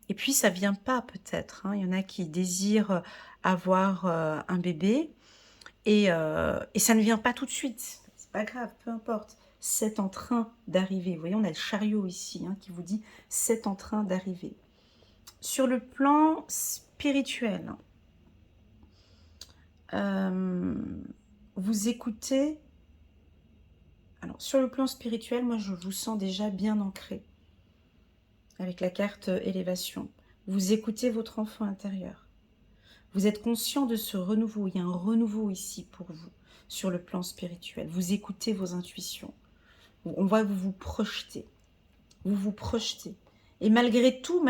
Et puis, ça ne vient pas peut-être. Hein. Il y en a qui désirent avoir un bébé et ça ne vient pas tout de suite. C'est pas grave, peu importe. C'est en train d'arriver. Vous voyez, on a le chariot ici hein, qui vous dit c'est en train d'arriver. Sur le plan spirituel, vous écoutez. Alors, sur le plan spirituel, moi, je vous sens déjà bien ancré avec la carte élévation. Vous écoutez votre enfant intérieur. Vous êtes conscient de ce renouveau. Il y a un renouveau ici pour vous sur le plan spirituel. Vous écoutez vos intuitions. On va vous projeter. Vous vous projetez. Et malgré tout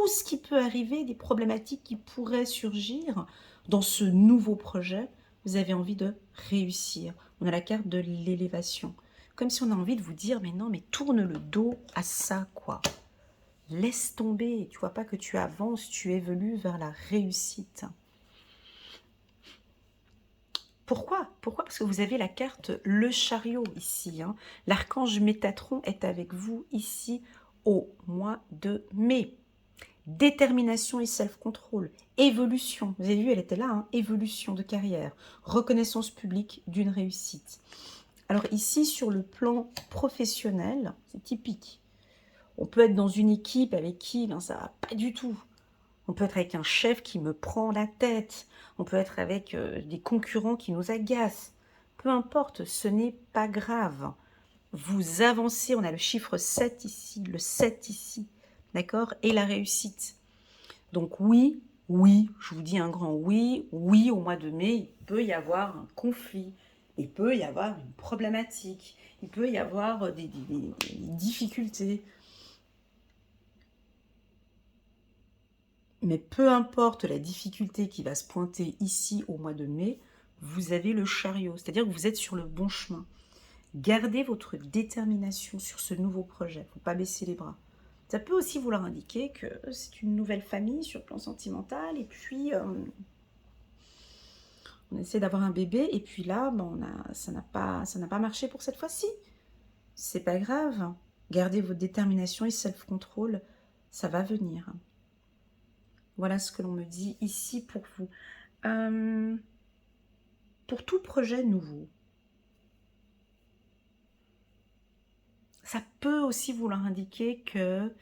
ce qui peut arriver, des problématiques qui pourraient surgir dans ce nouveau projet, vous avez envie de réussir. On a la carte de l'élévation. Comme si on a envie de vous dire, mais non, mais tourne le dos à ça, quoi. Laisse tomber. Tu vois pas que tu avances, tu évolues vers la réussite. Pourquoi? Pourquoi? Parce que vous avez la carte le chariot ici. Hein. L'archange Métatron est avec vous ici au mois de mai. Détermination et self-control. Évolution. Vous avez vu, elle était là. Hein. Évolution de carrière. Reconnaissance publique d'une réussite. Alors ici, sur le plan professionnel, c'est typique. On peut être dans une équipe avec qui ben, ça va pas du tout. On peut être avec un chef qui me prend la tête. On peut être avec des concurrents qui nous agacent. Peu importe, ce n'est pas grave. Vous avancez, on a le chiffre 7 ici, le 7 ici, d'accord? Et la réussite. Donc oui, oui, je vous dis un grand oui, oui, au mois de mai, il peut y avoir un conflit, il peut y avoir une problématique, il peut y avoir des difficultés. Mais peu importe la difficulté qui va se pointer ici au mois de mai, vous avez le chariot, c'est-à-dire que vous êtes sur le bon chemin. Gardez votre détermination sur ce nouveau projet. Il ne faut pas baisser les bras. Ça peut aussi vouloir indiquer que c'est une nouvelle famille sur le plan sentimental. Et puis, on essaie d'avoir un bébé. Et puis là, bon, ça n'a pas marché pour cette fois-ci. C'est pas grave. Gardez votre détermination et self-control. Ça va venir. Voilà ce que l'on me dit ici pour vous. Pour tout projet nouveau, ça peut aussi vouloir indiquer que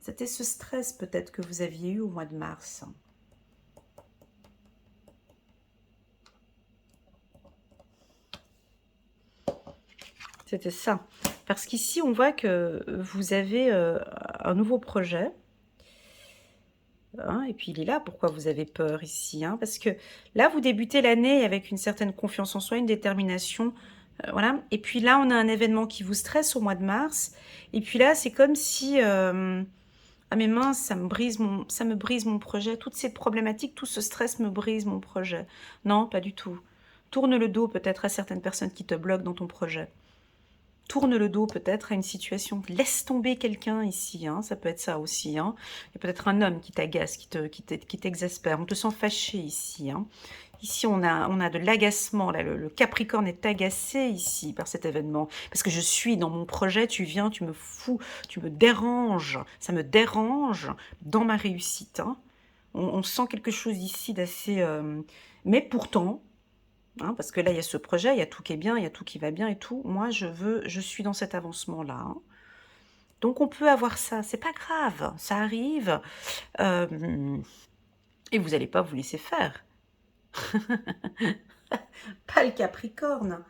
c'était ce stress peut-être que vous aviez eu au mois de mars. C'était ça. Parce qu'ici, on voit que vous avez un nouveau projet. Hein, et puis, il est là. Pourquoi vous avez peur ici, hein? Parce que là, vous débutez l'année avec une certaine confiance en soi, une détermination. Voilà. Et puis là, on a un événement qui vous stresse au mois de mars. Et puis là, c'est comme si... ah mais mince, ça me brise mon projet. Toutes ces problématiques, tout ce stress me brise mon projet. Non, pas du tout. Tourne le dos peut-être à certaines personnes qui te bloquent dans ton projet. Tourne le dos peut-être à une situation. Laisse tomber quelqu'un ici, hein, ça peut être ça aussi. Hein. Il y a peut-être un homme qui t'agace, qui t'exaspère. On te sent fâché ici. Hein. Ici, on a de l'agacement. Le Capricorne est agacé ici par cet événement. Parce que je suis dans mon projet, tu viens, tu me fous, tu me déranges. Ça me dérange dans ma réussite. Hein. On sent quelque chose ici d'assez... mais pourtant... Hein, parce que là, il y a ce projet, il y a tout qui est bien, il y a tout qui va bien et tout. Moi, je suis dans cet avancement-là. Hein. Donc, on peut avoir ça. C'est pas grave, ça arrive. Et vous n'allez pas vous laisser faire. Pas le Capricorne.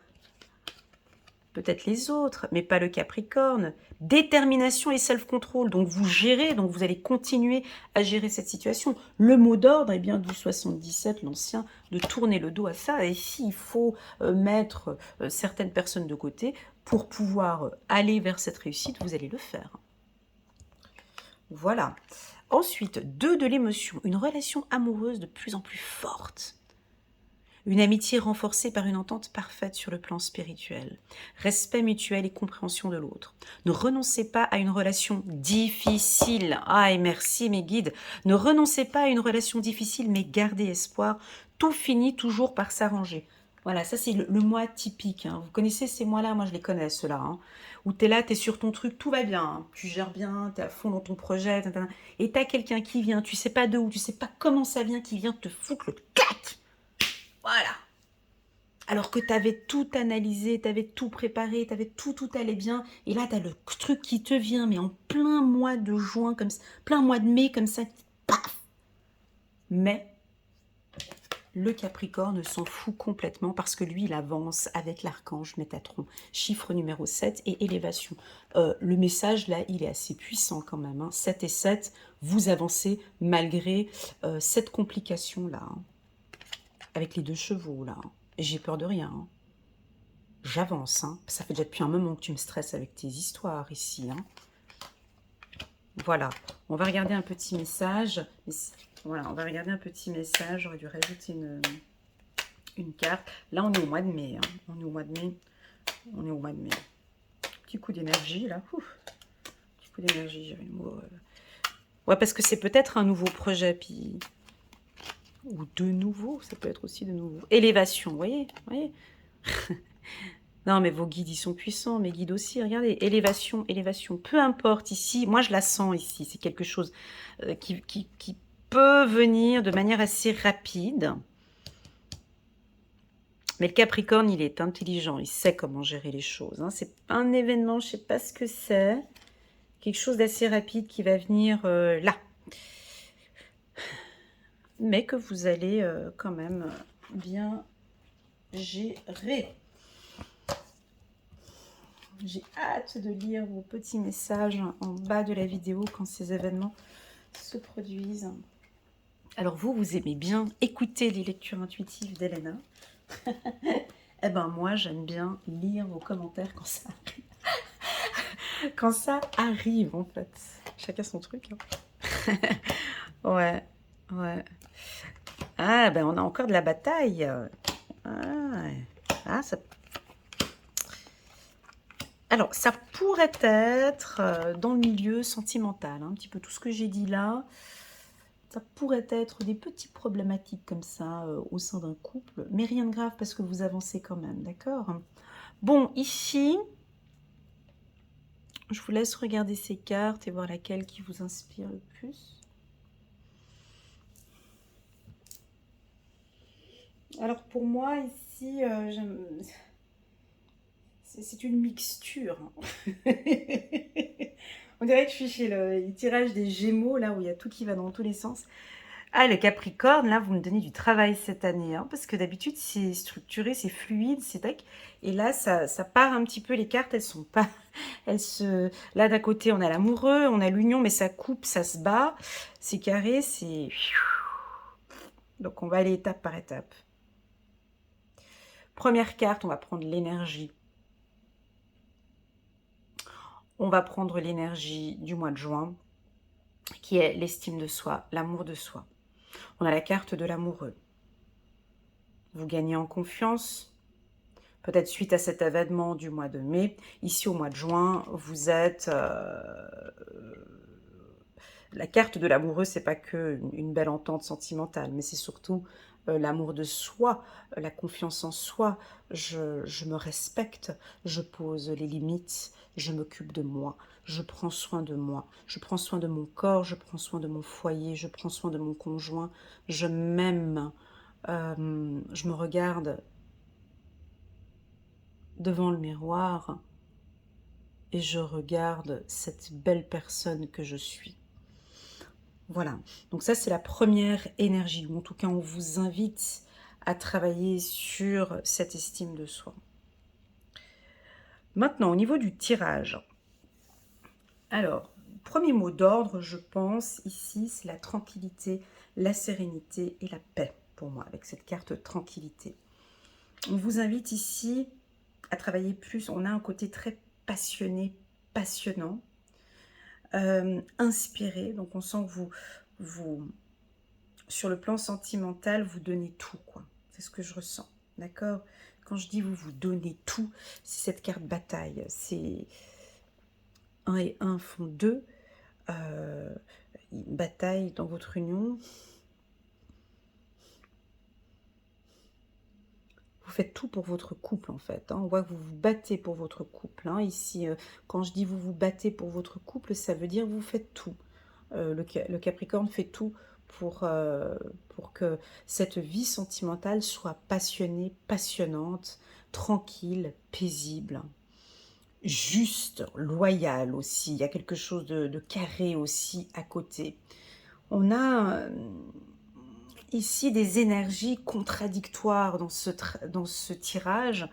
Peut-être les autres, mais pas le Capricorne. Détermination et self-control. Donc, vous gérez, donc vous allez continuer à gérer cette situation. Le mot d'ordre est bien du 77, l'ancien, de tourner le dos à ça. Et s'il faut mettre certaines personnes de côté pour pouvoir aller vers cette réussite, vous allez le faire. Voilà. Ensuite, 2 de l'émotion. Une relation amoureuse de plus en plus forte. Une amitié renforcée par une entente parfaite sur le plan spirituel. Respect mutuel et compréhension de l'autre. Ne renoncez pas à une relation difficile. Ah, et merci mes guides. Ne renoncez pas à une relation difficile, mais gardez espoir. Tout finit toujours par s'arranger. Voilà, ça c'est le mois typique. Hein. Vous connaissez ces mois-là? Moi je les connais ceux-là. Hein. Où tu es là, tu es sur ton truc, tout va bien. Hein. Tu gères bien, tu es à fond dans ton projet. Et tu as quelqu'un qui vient, tu sais pas d'où, tu sais pas comment ça vient, qui vient te foutre le clac. Voilà. Alors que tu avais tout analysé, tu avais tout préparé, tout allait bien. Et là, tu as le truc qui te vient, mais en plein mois de juin, comme ça, plein mois de mai, comme ça, paf. Mais le Capricorne s'en fout complètement parce que lui, il avance avec l'archange Métatron. Chiffre numéro 7 et élévation. Le message, là, il est assez puissant quand même. Hein. 7 et 7, vous avancez malgré cette complication-là. Hein. Avec les 2 chevaux, là. J'ai peur de rien. Hein. J'avance. Hein. Ça fait déjà depuis un moment que tu me stresses avec tes histoires ici. Hein. Voilà. On va regarder un petit message. Voilà, on va regarder un petit message. J'aurais dû rajouter une carte. Là, on est au mois de mai. Hein. On est au mois de mai. On est au mois de mai. Petit coup d'énergie, là. Ouf. Petit coup d'énergie, j'avais le mot. Ouais, parce que c'est peut-être un nouveau projet, puis... Ou de nouveau, ça peut être aussi de nouveau. Élévation, vous voyez, Non, mais vos guides, ils sont puissants, mes guides aussi, regardez. Élévation, élévation, peu importe ici. Moi, je la sens ici. C'est quelque chose qui peut venir de manière assez rapide. Mais le Capricorne, il est intelligent. Il sait comment gérer les choses. Hein. C'est un événement, je ne sais pas ce que c'est. Quelque chose d'assez rapide qui va venir là. Mais que vous allez quand même bien gérer. J'ai hâte de lire vos petits messages en bas de la vidéo quand ces événements se produisent. Alors vous aimez bien écouter les lectures intuitives d'Elena. Eh ben moi, j'aime bien lire vos commentaires quand ça arrive. Quand ça arrive, en fait. Chacun son truc. Hein. Ouais. Ah, ben on a encore de la bataille. Ah, ça... Alors, ça pourrait être dans le milieu sentimental, hein, un petit peu tout ce que j'ai dit là. Ça pourrait être des petites problématiques comme ça au sein d'un couple, mais rien de grave parce que vous avancez quand même, d'accord? Bon, ici, je vous laisse regarder ces cartes et voir laquelle qui vous inspire le plus. Alors pour moi, ici, c'est une mixture. On dirait que je suis chez le tirage des Gémeaux, là où il y a tout qui va dans tous les sens. Ah, le Capricorne, là, vous me donnez du travail cette année, hein, parce que d'habitude, c'est structuré, c'est fluide, c'est tac. Et là, ça part un petit peu, les cartes, elles sont pas... Elles se... Là, d'un côté, on a l'amoureux, on a l'union, mais ça coupe, ça se bat. C'est carré, c'est... Donc, on va aller étape par étape. Première carte, on va prendre l'énergie. On va prendre l'énergie du mois de juin, qui est l'estime de soi, l'amour de soi. On a la carte de l'amoureux. Vous gagnez en confiance, peut-être suite à cet événement du mois de mai. Ici, au mois de juin, vous êtes... La carte de l'amoureux, c'est pas que une belle entente sentimentale, mais c'est surtout l'amour de soi, la confiance en soi. Je me respecte, je pose les limites, je m'occupe de moi, je prends soin de moi, je prends soin de mon corps, je prends soin de mon foyer, je prends soin de mon conjoint, je m'aime, je me regarde devant le miroir et je regarde cette belle personne que je suis. Voilà, donc ça c'est la première énergie, ou en tout cas on vous invite à travailler sur cette estime de soi. Maintenant, au niveau du tirage, alors, premier mot d'ordre, je pense, ici, c'est la tranquillité, la sérénité et la paix, pour moi, avec cette carte tranquillité. On vous invite ici à travailler plus, on a un côté très passionné, passionnant, inspiré, donc on sent que vous sur le plan sentimental, vous donnez tout, quoi. C'est ce que je ressens, d'accord? Quand je dis vous donnez tout, c'est cette carte bataille. C'est 1 et 1 font 2. Une bataille dans votre union. Vous faites tout pour votre couple, en fait. Hein. On voit que vous vous battez pour votre couple. Hein. Ici, quand je dis vous vous battez pour votre couple, ça veut dire vous faites tout. Le Capricorne fait tout pour que cette vie sentimentale soit passionnée, passionnante, tranquille, paisible, juste, loyale aussi. Il y a quelque chose de carré aussi à côté. On a ici des énergies contradictoires dans ce tirage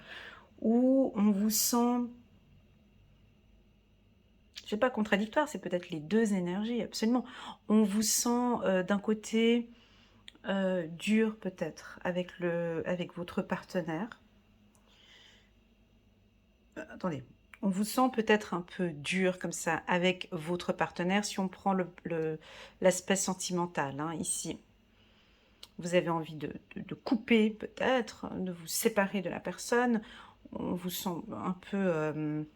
où on vous sent... Je sais pas, contradictoire, c'est peut-être les deux énergies, absolument. On vous sent d'un côté dur peut-être avec votre partenaire. Attendez, on vous sent peut-être un peu dur comme ça avec votre partenaire si on prend l'aspect sentimental, hein, ici. Vous avez envie de couper peut-être, de vous séparer de la personne. On vous sent un peu...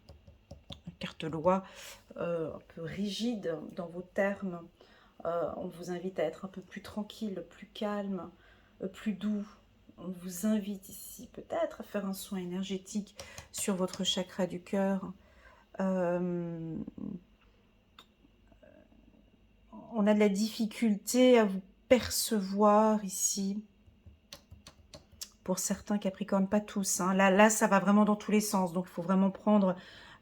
carte loi, un peu rigide dans vos termes. On vous invite à être un peu plus tranquille, plus calme, plus doux. On vous invite ici peut-être à faire un soin énergétique sur votre chakra du cœur. On a de la difficulté à vous percevoir ici. Pour certains Capricornes, pas tous. Hein. Là, ça va vraiment dans tous les sens. Donc, il faut vraiment prendre...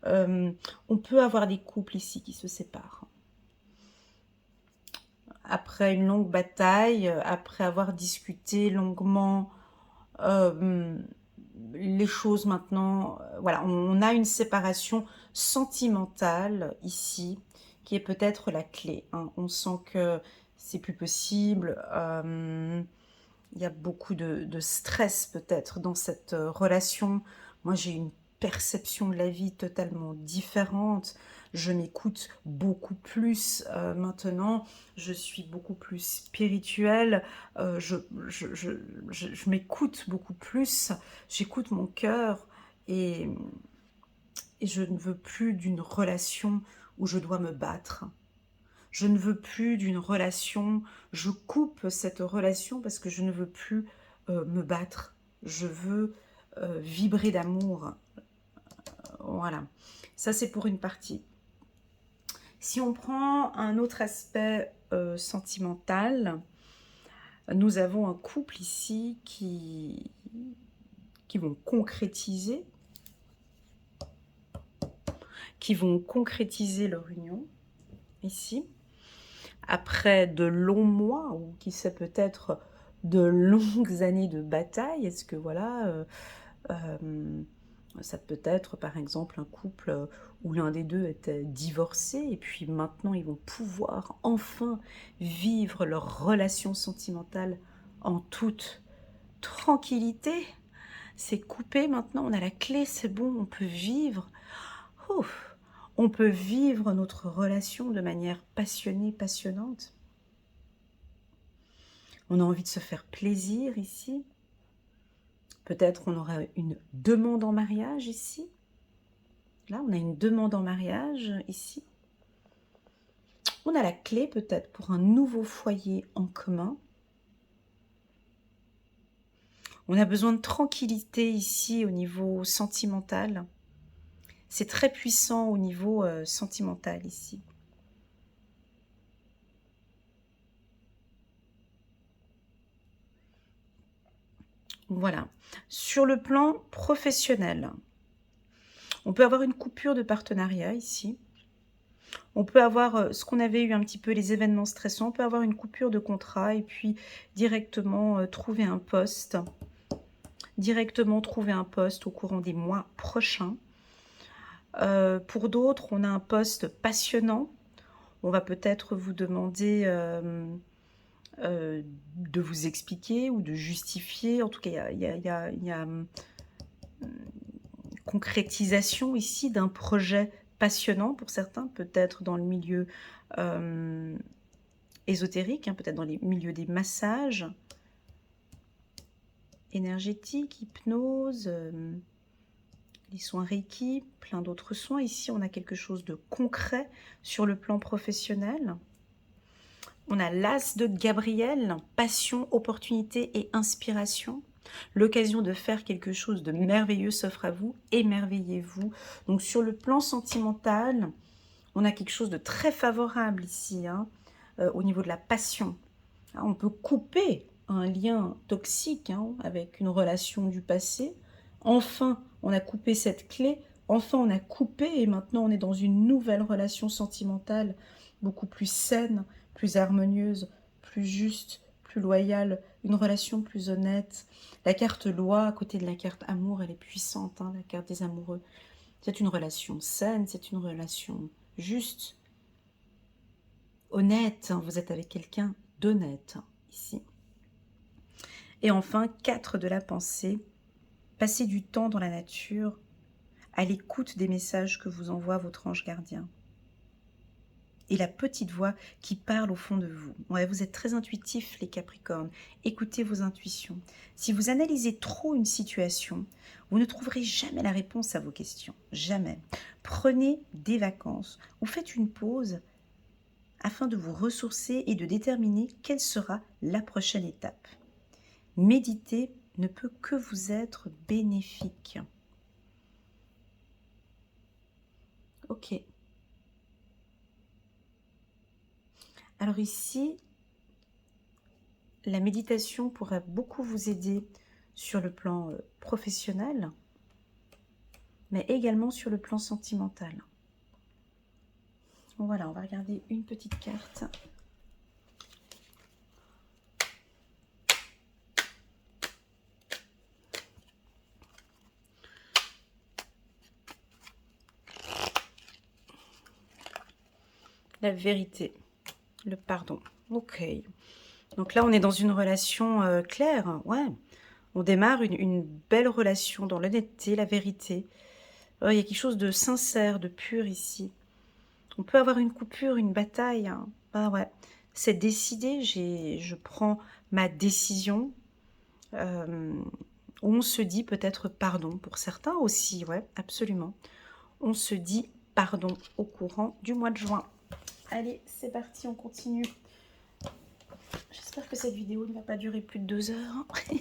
on peut avoir des couples ici qui se séparent. Après une longue bataille, après avoir discuté longuement, les choses maintenant, voilà, on a une séparation sentimentale ici, qui est peut-être la clé. Hein. On sent que c'est plus possible, il y a beaucoup de stress peut-être dans cette relation. Moi, j'ai une perception de la vie totalement différente. Je m'écoute beaucoup plus maintenant. Je suis beaucoup plus spirituelle. Je m'écoute beaucoup plus. J'écoute mon cœur et Et je ne veux plus d'une relation où je dois me battre. Je ne veux plus d'une relation, je coupe cette relation parce que je ne veux plus me battre. Je veux vibrer d'amour. Voilà, ça c'est pour une partie. Si on prend un autre aspect sentimental, nous avons un couple ici qui vont concrétiser, leur union, ici. Après de longs mois, ou qui sait peut-être de longues années de bataille, est-ce que voilà, ça peut être par exemple un couple où l'un des deux était divorcé et puis maintenant ils vont pouvoir enfin vivre leur relation sentimentale en toute tranquillité. C'est coupé maintenant, on a la clé, c'est bon, on peut vivre. Ouf, on peut vivre notre relation de manière passionnée, passionnante. On a envie de se faire plaisir ici. Peut-être on aura une demande en mariage ici. Là, on a une demande en mariage ici. On a la clé peut-être pour un nouveau foyer en commun. On a besoin de tranquillité ici au niveau sentimental. C'est très puissant au niveau sentimental ici. Voilà. Sur le plan professionnel, on peut avoir une coupure de partenariat ici. On peut avoir ce qu'on avait eu un petit peu, les événements stressants. On peut avoir une coupure de contrat et puis directement trouver un poste. Directement trouver un poste au courant des mois prochains. Pour d'autres, on a un poste passionnant. On va peut-être vous demander de vous expliquer ou de justifier. En tout cas, il y a concrétisation ici d'un projet passionnant pour certains, peut-être dans le milieu ésotérique, hein, peut-être dans les milieux des massages énergétiques, hypnose, les soins Reiki, plein d'autres soins. Ici, on a quelque chose de concret sur le plan professionnel. On a l'as de Gabriel, passion, opportunité et inspiration. L'occasion de faire quelque chose de merveilleux s'offre à vous, émerveillez-vous. Donc sur le plan sentimental, on a quelque chose de très favorable ici, hein, au niveau de la passion. On peut couper un lien toxique hein, avec une relation du passé. Enfin, on a coupé cette clé. Enfin, on a coupé et maintenant on est dans une nouvelle relation sentimentale beaucoup plus saine, plus harmonieuse, plus juste, plus loyale, une relation plus honnête. La carte loi à côté de la carte amour, elle est puissante, hein, la carte des amoureux. C'est une relation saine, c'est une relation juste, honnête. Vous êtes avec quelqu'un d'honnête ici. Et enfin, 4 de la pensée. Passez du temps dans la nature, à l'écoute des messages que vous envoie votre ange gardien. Et la petite voix qui parle au fond de vous. Ouais, vous êtes très intuitifs, les Capricornes. Écoutez vos intuitions. Si vous analysez trop une situation, vous ne trouverez jamais la réponse à vos questions. Jamais. Prenez des vacances ou faites une pause afin de vous ressourcer et de déterminer quelle sera la prochaine étape. Méditer ne peut que vous être bénéfique. Ok. Alors ici, la méditation pourrait beaucoup vous aider sur le plan professionnel, mais également sur le plan sentimental. Voilà, on va regarder une petite carte. La vérité, le pardon. Ok. Donc là, on est dans une relation claire. Ouais. On démarre une belle relation dans l'honnêteté, la vérité. Il y a quelque chose de sincère, de pur ici. On peut avoir une coupure, une bataille. Hein. Bah ouais. C'est décidé. Je prends ma décision. On se dit peut-être pardon pour certains aussi. Ouais, absolument. on se dit pardon au courant du mois de juin. Allez, c'est parti, on continue. J'espère que cette vidéo ne va pas durer plus de 2 heures. Je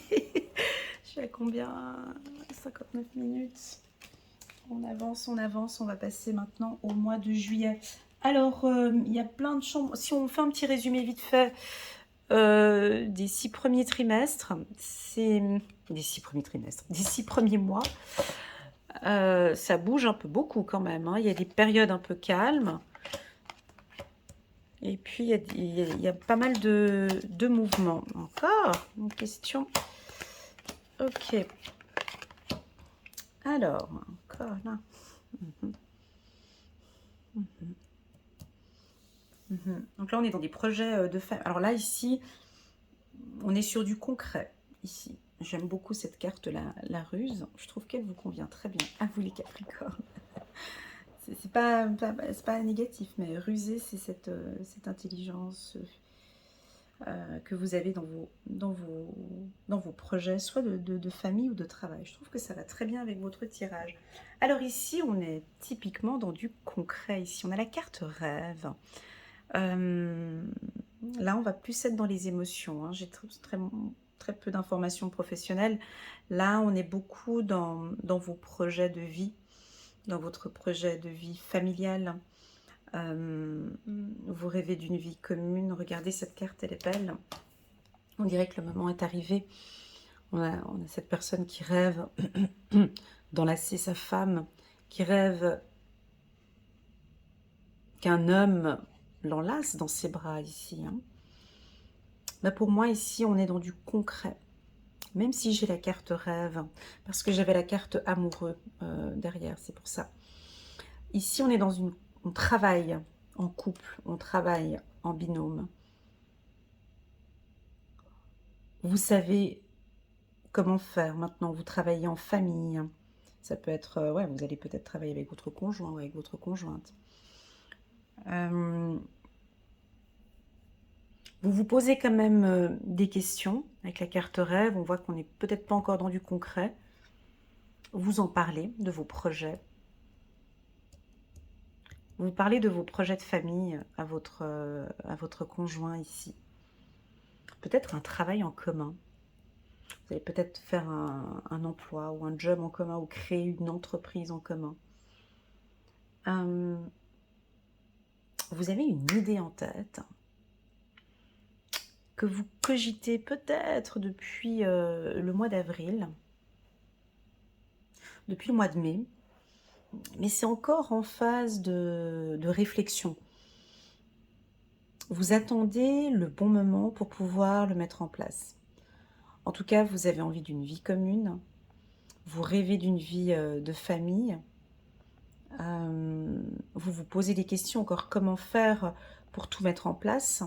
suis à combien? 59 minutes. On avance, on va passer maintenant au mois de juillet. Alors, il y a plein de chambres. Si on fait un petit résumé vite fait des 6 premiers trimestres, c'est des 6 premiers trimestres, des 6 premiers mois. Ça bouge un peu beaucoup quand même. Hein. Il y a des périodes un peu calmes. Et puis, il y a pas mal de mouvements. Encore une question. Ok. Alors, encore là. Donc là, on est dans des projets de famille. Alors là, ici, on est sur du concret. Ici, j'aime beaucoup cette carte, la ruse. Je trouve qu'elle vous convient très bien. À vous les Capricornes. C'est pas négatif, mais ruser, c'est cette intelligence que vous avez dans vos projets, soit de famille ou de travail. Je trouve que ça va très bien avec votre tirage. Alors ici, on est typiquement dans du concret. Ici, on a la carte rêve. Là, on va plus être dans les émotions. Hein. J'ai très peu d'informations professionnelles. Là, on est beaucoup dans vos projets de vie, dans votre projet de vie familiale. Vous rêvez d'une vie commune. Regardez, cette carte, elle est belle. On dirait que le moment est arrivé. On a cette personne qui rêve d'enlacer sa femme, qui rêve qu'un homme l'enlace dans ses bras ici. Hein. Mais pour moi, ici, on est dans du concret. Même si j'ai la carte rêve, parce que j'avais la carte amoureux derrière, c'est pour ça. Ici, on est dans on travaille en couple, on travaille en binôme. Vous savez comment faire maintenant, vous travaillez en famille. Ça peut être, ouais, vous allez peut-être travailler avec votre conjoint ou avec votre conjointe. Vous vous posez quand même des questions avec la carte rêve. On voit qu'on n'est peut-être pas encore dans du concret. Vous en parlez de vos projets. Vous parlez de vos projets de famille à votre conjoint ici. Peut-être un travail en commun. Vous allez peut-être faire un emploi ou un job en commun ou créer une entreprise en commun. Vous avez une idée en tête que vous cogitez peut-être depuis le mois d'avril, depuis le mois de mai, mais c'est encore en phase de réflexion. Vous attendez le bon moment pour pouvoir le mettre en place. En tout cas, vous avez envie d'une vie commune, vous rêvez d'une vie de famille, vous vous posez des questions encore comment faire pour tout mettre en place.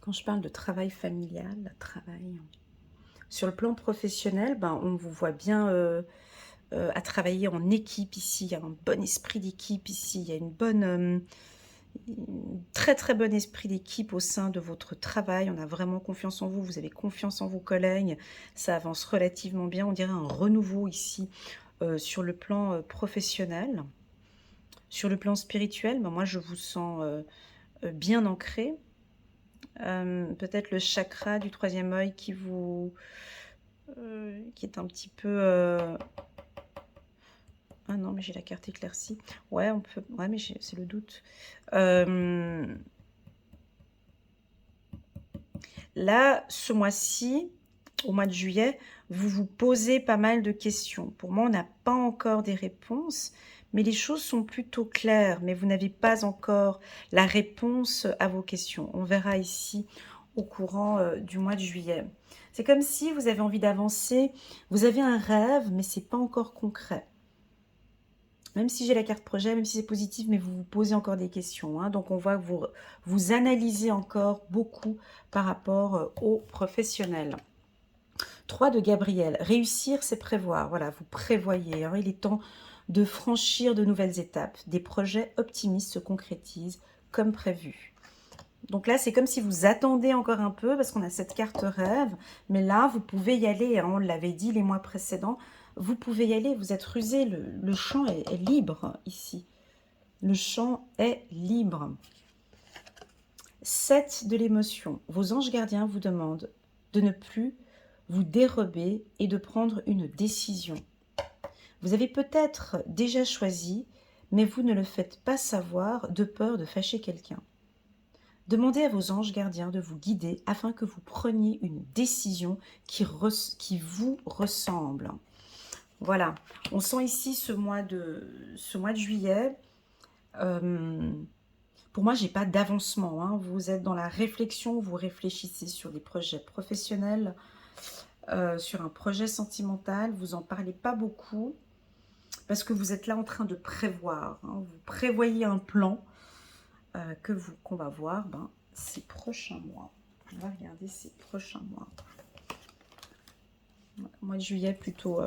Quand je parle de travail familial, sur le plan professionnel, ben, on vous voit bien à travailler en équipe ici. Il y a un bon esprit d'équipe ici. Il y a très très bon esprit d'équipe au sein de votre travail. On a vraiment confiance en vous. Vous avez confiance en vos collègues. Ça avance relativement bien. On dirait un renouveau ici sur le plan professionnel. Sur le plan spirituel, ben, moi je vous sens bien ancré. Peut-être le chakra du 3e œil qui est un petit peu ah non mais j'ai la carte éclaircie, ouais on peut, ouais mais c'est le doute. Là ce mois-ci, au mois de juillet, vous vous posez pas mal de questions. Pour moi on n'a pas encore des réponses, mais les choses sont plutôt claires, mais vous n'avez pas encore la réponse à vos questions. On verra ici au courant du mois de juillet. C'est comme si vous avez envie d'avancer, vous avez un rêve, mais c'est pas encore concret. Même si j'ai la carte projet, même si c'est positif, mais vous vous posez encore des questions. Hein. Donc on voit que vous analysez encore beaucoup par rapport aux professionnels. 3 de Gabriel. Réussir, c'est prévoir. Voilà, vous prévoyez. Hein. Il est temps de franchir de nouvelles étapes. Des projets optimistes se concrétisent comme prévu. Donc là, c'est comme si vous attendez encore un peu parce qu'on a cette carte rêve. Mais là, vous pouvez y aller. Hein, on l'avait dit les mois précédents. Vous pouvez y aller, vous êtes rusé, le champ est libre ici. Le champ est libre. 7 de l'émotion. Vos anges gardiens vous demandent de ne plus vous dérober et de prendre une décision. Vous avez peut-être déjà choisi, mais vous ne le faites pas savoir de peur de fâcher quelqu'un. Demandez à vos anges gardiens de vous guider afin que vous preniez une décision qui vous ressemble. Voilà, on sent ici ce mois de juillet. Pour moi, je n'ai pas d'avancement. Hein. Vous êtes dans la réflexion, vous réfléchissez sur des projets professionnels, sur un projet sentimental. Vous n'en parlez pas beaucoup parce que vous êtes là en train de prévoir. Hein. Vous prévoyez un plan qu'on va voir ces prochains mois. On va regarder ces prochains mois. Mois de juillet plutôt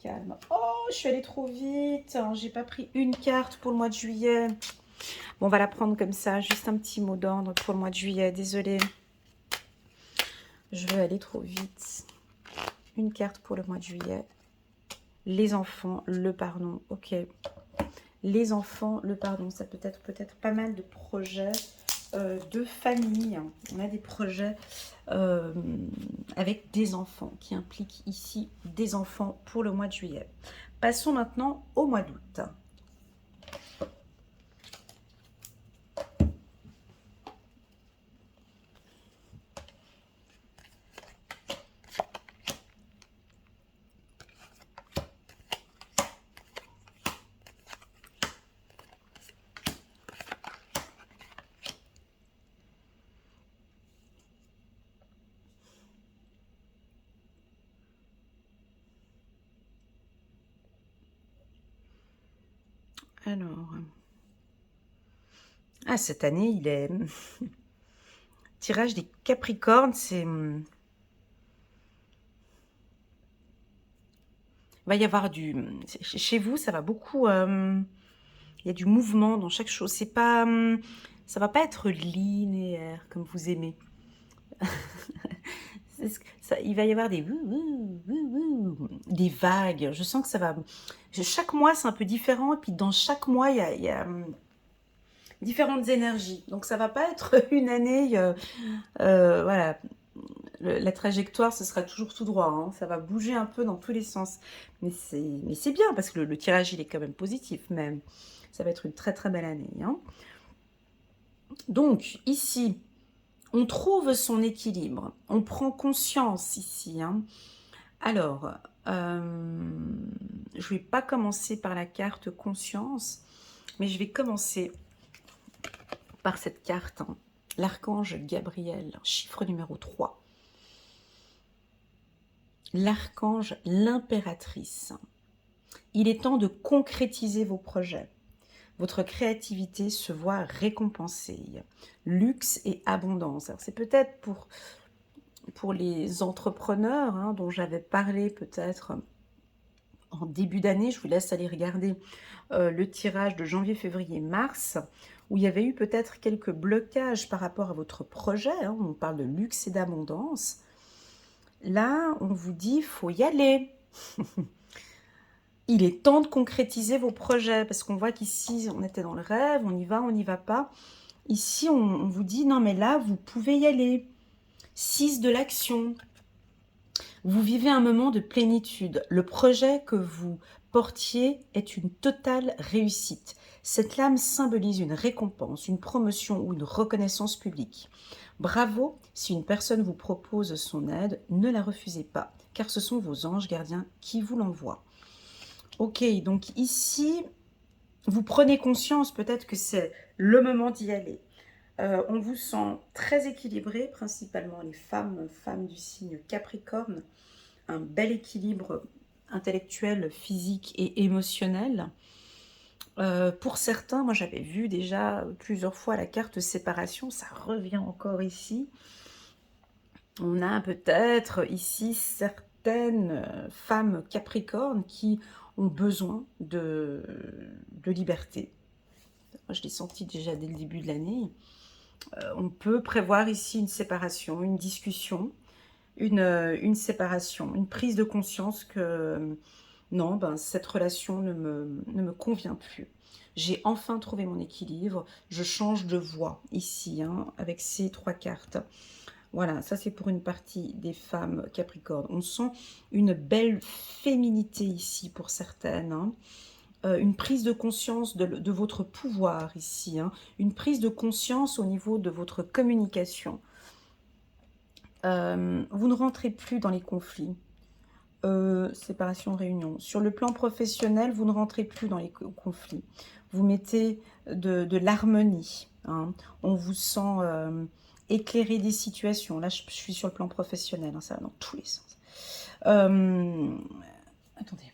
calme. Oh, je suis allée trop vite. Hein, j'ai pas pris une carte pour le mois de juillet. Bon, on va la prendre comme ça. Juste un petit mot d'ordre pour le mois de juillet. Désolée. Je vais aller trop vite. Une carte pour le mois de juillet. Les enfants, le pardon. Ok. Les enfants, le pardon. Ça peut être pas mal de projets de famille. On a des projets avec des enfants qui impliquent ici des enfants pour le mois de juillet. Passons maintenant au mois d'août. Alors, cette année, il est tirage des Capricornes, c'est il va y avoir chez vous, ça va beaucoup il y a du mouvement dans chaque chose, c'est pas ça va pas être linéaire comme vous aimez. Il va y avoir des vagues. Je sens que ça va. Chaque mois, c'est un peu différent. Et puis, dans chaque mois, il y a différentes énergies. Donc, ça va pas être une année. Voilà. La trajectoire, ce sera toujours tout droit. Hein. Ça va bouger un peu dans tous les sens. Mais c'est bien parce que le tirage, il est quand même positif. Mais ça va être une très, très belle année. Hein. Donc, ici, on trouve son équilibre. On prend conscience ici. Hein. Alors, je ne vais pas commencer par la carte conscience, mais je vais commencer par cette carte, hein, l'archange Gabriel, chiffre numéro 3. L'archange, l'impératrice. Il est temps de concrétiser vos projets. Votre créativité se voit récompensée. Luxe et abondance. Alors, c'est peut-être pour les entrepreneurs hein, dont j'avais parlé peut-être en début d'année. Je vous laisse aller regarder le tirage de janvier, février, mars, où il y avait eu peut-être quelques blocages par rapport à votre projet. Hein, on parle de luxe et d'abondance. Là, on vous dit, il faut y aller. Il est temps de concrétiser vos projets, parce qu'on voit qu'ici, on était dans le rêve, on n'y va pas. Ici, on vous dit, non mais là, vous pouvez y aller. 6 de l'action. Vous vivez un moment de plénitude. Le projet que vous portiez est une totale réussite. Cette lame symbolise une récompense, une promotion ou une reconnaissance publique. Bravo, si une personne vous propose son aide, ne la refusez pas, car ce sont vos anges gardiens qui vous l'envoient. Ok, donc ici, vous prenez conscience peut-être que c'est le moment d'y aller. On vous sent très équilibré, principalement les femmes du signe Capricorne. Un bel équilibre intellectuel, physique et émotionnel. Pour certains, moi j'avais vu déjà plusieurs fois la carte séparation, ça revient encore ici. On a peut-être ici certaines femmes Capricornes qui ont besoin de liberté. Moi, je l'ai senti déjà dès le début de l'année. On peut prévoir ici une séparation, une discussion. une séparation, une prise de conscience que non, ben, cette relation ne me convient plus. J'ai enfin trouvé mon équilibre, je change de voie ici, hein, avec ces 3 cartes. Voilà, ça c'est pour une partie des femmes Capricorne. On sent une belle féminité ici pour certaines, hein. Une prise de conscience de votre pouvoir ici, hein. Une prise de conscience au niveau de votre communication. Vous ne rentrez plus dans les conflits. Séparation, réunion. Sur le plan professionnel, vous ne rentrez plus dans les conflits. Vous mettez de l'harmonie, hein. On vous sent éclairer des situations. Là, je suis sur le plan professionnel, hein, ça va dans tous les sens. Attendez.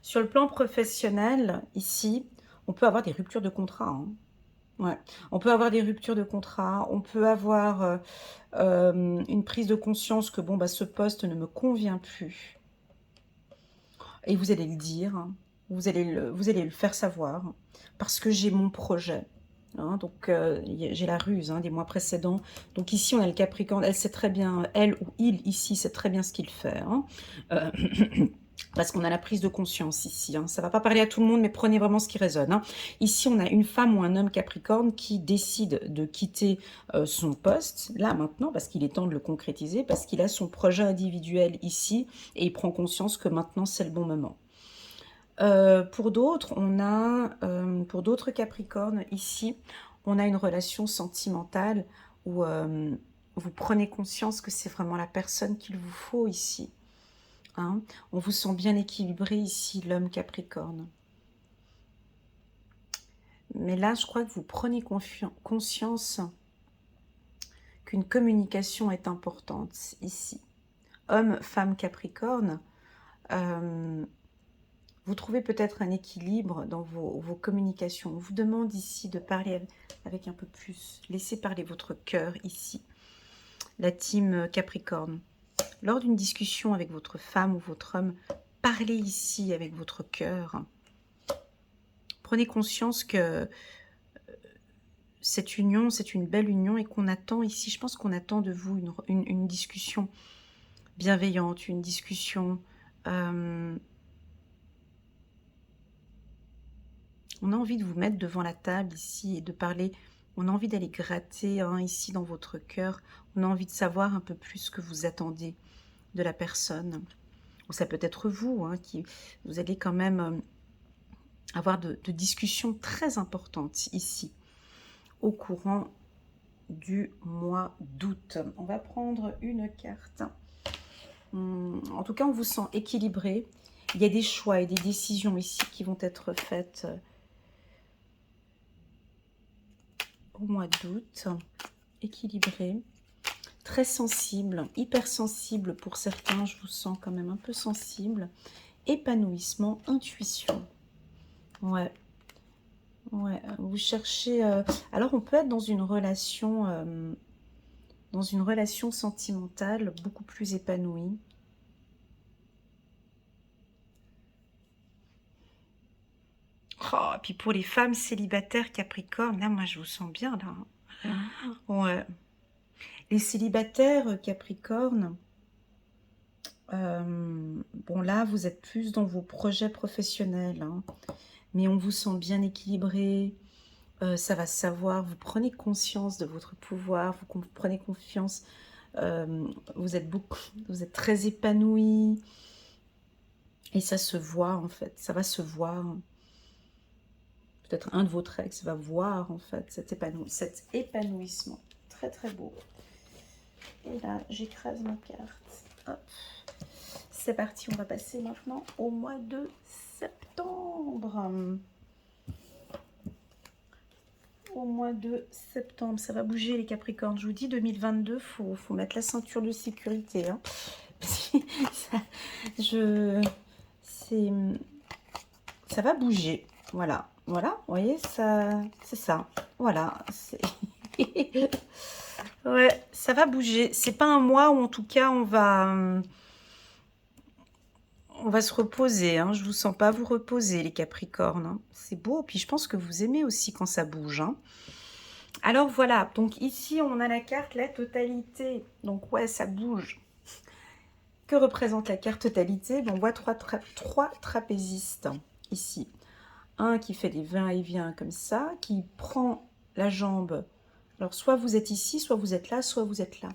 Sur le plan professionnel, ici, on peut avoir des ruptures de contrat, hein. Ouais. On peut avoir des ruptures de contrat, on peut avoir une prise de conscience que bon, bah, ce poste ne me convient plus. Et vous allez le dire, hein. Vous allez le faire savoir, parce que j'ai mon projet. Hein, donc j'ai la ruse, hein, des mois précédents. Donc ici on a le Capricorne, elle sait très bien, elle ou il ici sait très bien ce qu'il fait, hein. Parce qu'on a la prise de conscience ici, hein. Ça ne va pas parler à tout le monde, mais prenez vraiment ce qui résonne, hein. Ici on a une femme ou un homme Capricorne qui décide de quitter son poste, là maintenant, parce qu'il est temps de le concrétiser, parce qu'il a son projet individuel ici, et il prend conscience que maintenant c'est le bon moment. Pour d'autres, pour d'autres Capricornes, ici, on a une relation sentimentale où vous prenez conscience que c'est vraiment la personne qu'il vous faut ici, hein. On vous sent bien équilibré ici, l'homme Capricorne. Mais là, je crois que vous prenez conscience qu'une communication est importante ici. Homme, femme Capricorne, vous trouvez peut-être un équilibre dans vos communications. On vous demande ici de parler avec un peu plus. Laissez parler votre cœur ici. La team Capricorne. Lors d'une discussion avec votre femme ou votre homme, parlez ici avec votre cœur. Prenez conscience que cette union, c'est une belle union et qu'on attend ici, je pense qu'on attend de vous une discussion bienveillante, une discussion... on a envie de vous mettre devant la table ici et de parler. On a envie d'aller gratter, hein, ici dans votre cœur. On a envie de savoir un peu plus ce que vous attendez de la personne. Ou ça peut être vous, hein, vous allez quand même avoir de discussions très importantes ici au courant du mois d'août. On va prendre une carte. En tout cas, on vous sent équilibré. Il y a des choix et des décisions ici qui vont être faites au mois d'août. Équilibré, très sensible, hypersensible pour certains, je vous sens quand même un peu sensible. Épanouissement, intuition. Ouais. Ouais, vous cherchez... Alors, on peut être dans une relation sentimentale beaucoup plus épanouie. Oh, et puis pour les femmes célibataires Capricorne, là, moi, je vous sens bien, là. Ouais. Les célibataires Capricorne, bon, là, vous êtes plus dans vos projets professionnels, hein, mais on vous sent bien équilibré. Ça va savoir, vous prenez conscience de votre pouvoir, vous prenez confiance, vous êtes très épanoui, et ça se voit en fait, ça va se voir. Peut-être un de votre ex va voir en fait cet épanouissement, très très beau. Et là, j'écrase ma carte. Hop. C'est parti, on va passer maintenant au mois de septembre. Au mois de septembre, ça va bouger les Capricornes. Je vous dis, 2022, faut mettre la ceinture de sécurité, hein. Ça va bouger. Voilà, voilà, vous voyez, ça, c'est ça. Voilà, ouais, ça va bouger. C'est pas un mois où en tout cas on va se reposer, hein. Je vous sens pas vous reposer les Capricornes, hein. C'est beau, puis je pense que vous aimez aussi quand ça bouge, hein. Alors voilà, donc ici on a la carte la totalité, donc ouais, ça bouge. Que représente la carte totalité? On voit trois trapézistes ici. Un qui fait des va-et-vient comme ça, qui prend la jambe. Alors, soit vous êtes ici, soit vous êtes là, soit vous êtes là.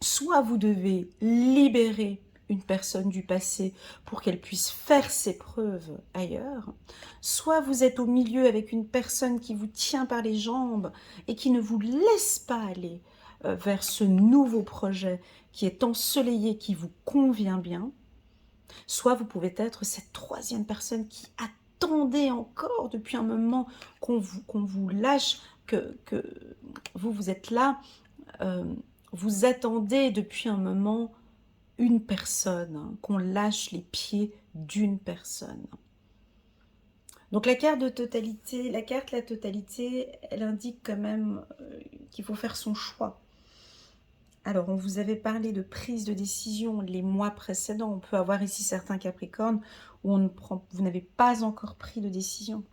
Soit vous devez libérer une personne du passé pour qu'elle puisse faire ses preuves ailleurs, soit vous êtes au milieu avec une personne qui vous tient par les jambes et qui ne vous laisse pas aller vers ce nouveau projet qui est ensoleillé, qui vous convient bien, soit vous pouvez être cette troisième personne qui attendait encore depuis un moment qu'on vous lâche, que vous êtes là, vous attendez depuis un moment une personne, hein, qu'on lâche les pieds d'une personne. Donc la carte de totalité, la totalité, elle indique quand même qu'il faut faire son choix. Alors, on vous avait parlé de prise de décision les mois précédents. On peut avoir ici certains Capricornes où vous n'avez pas encore pris de décision.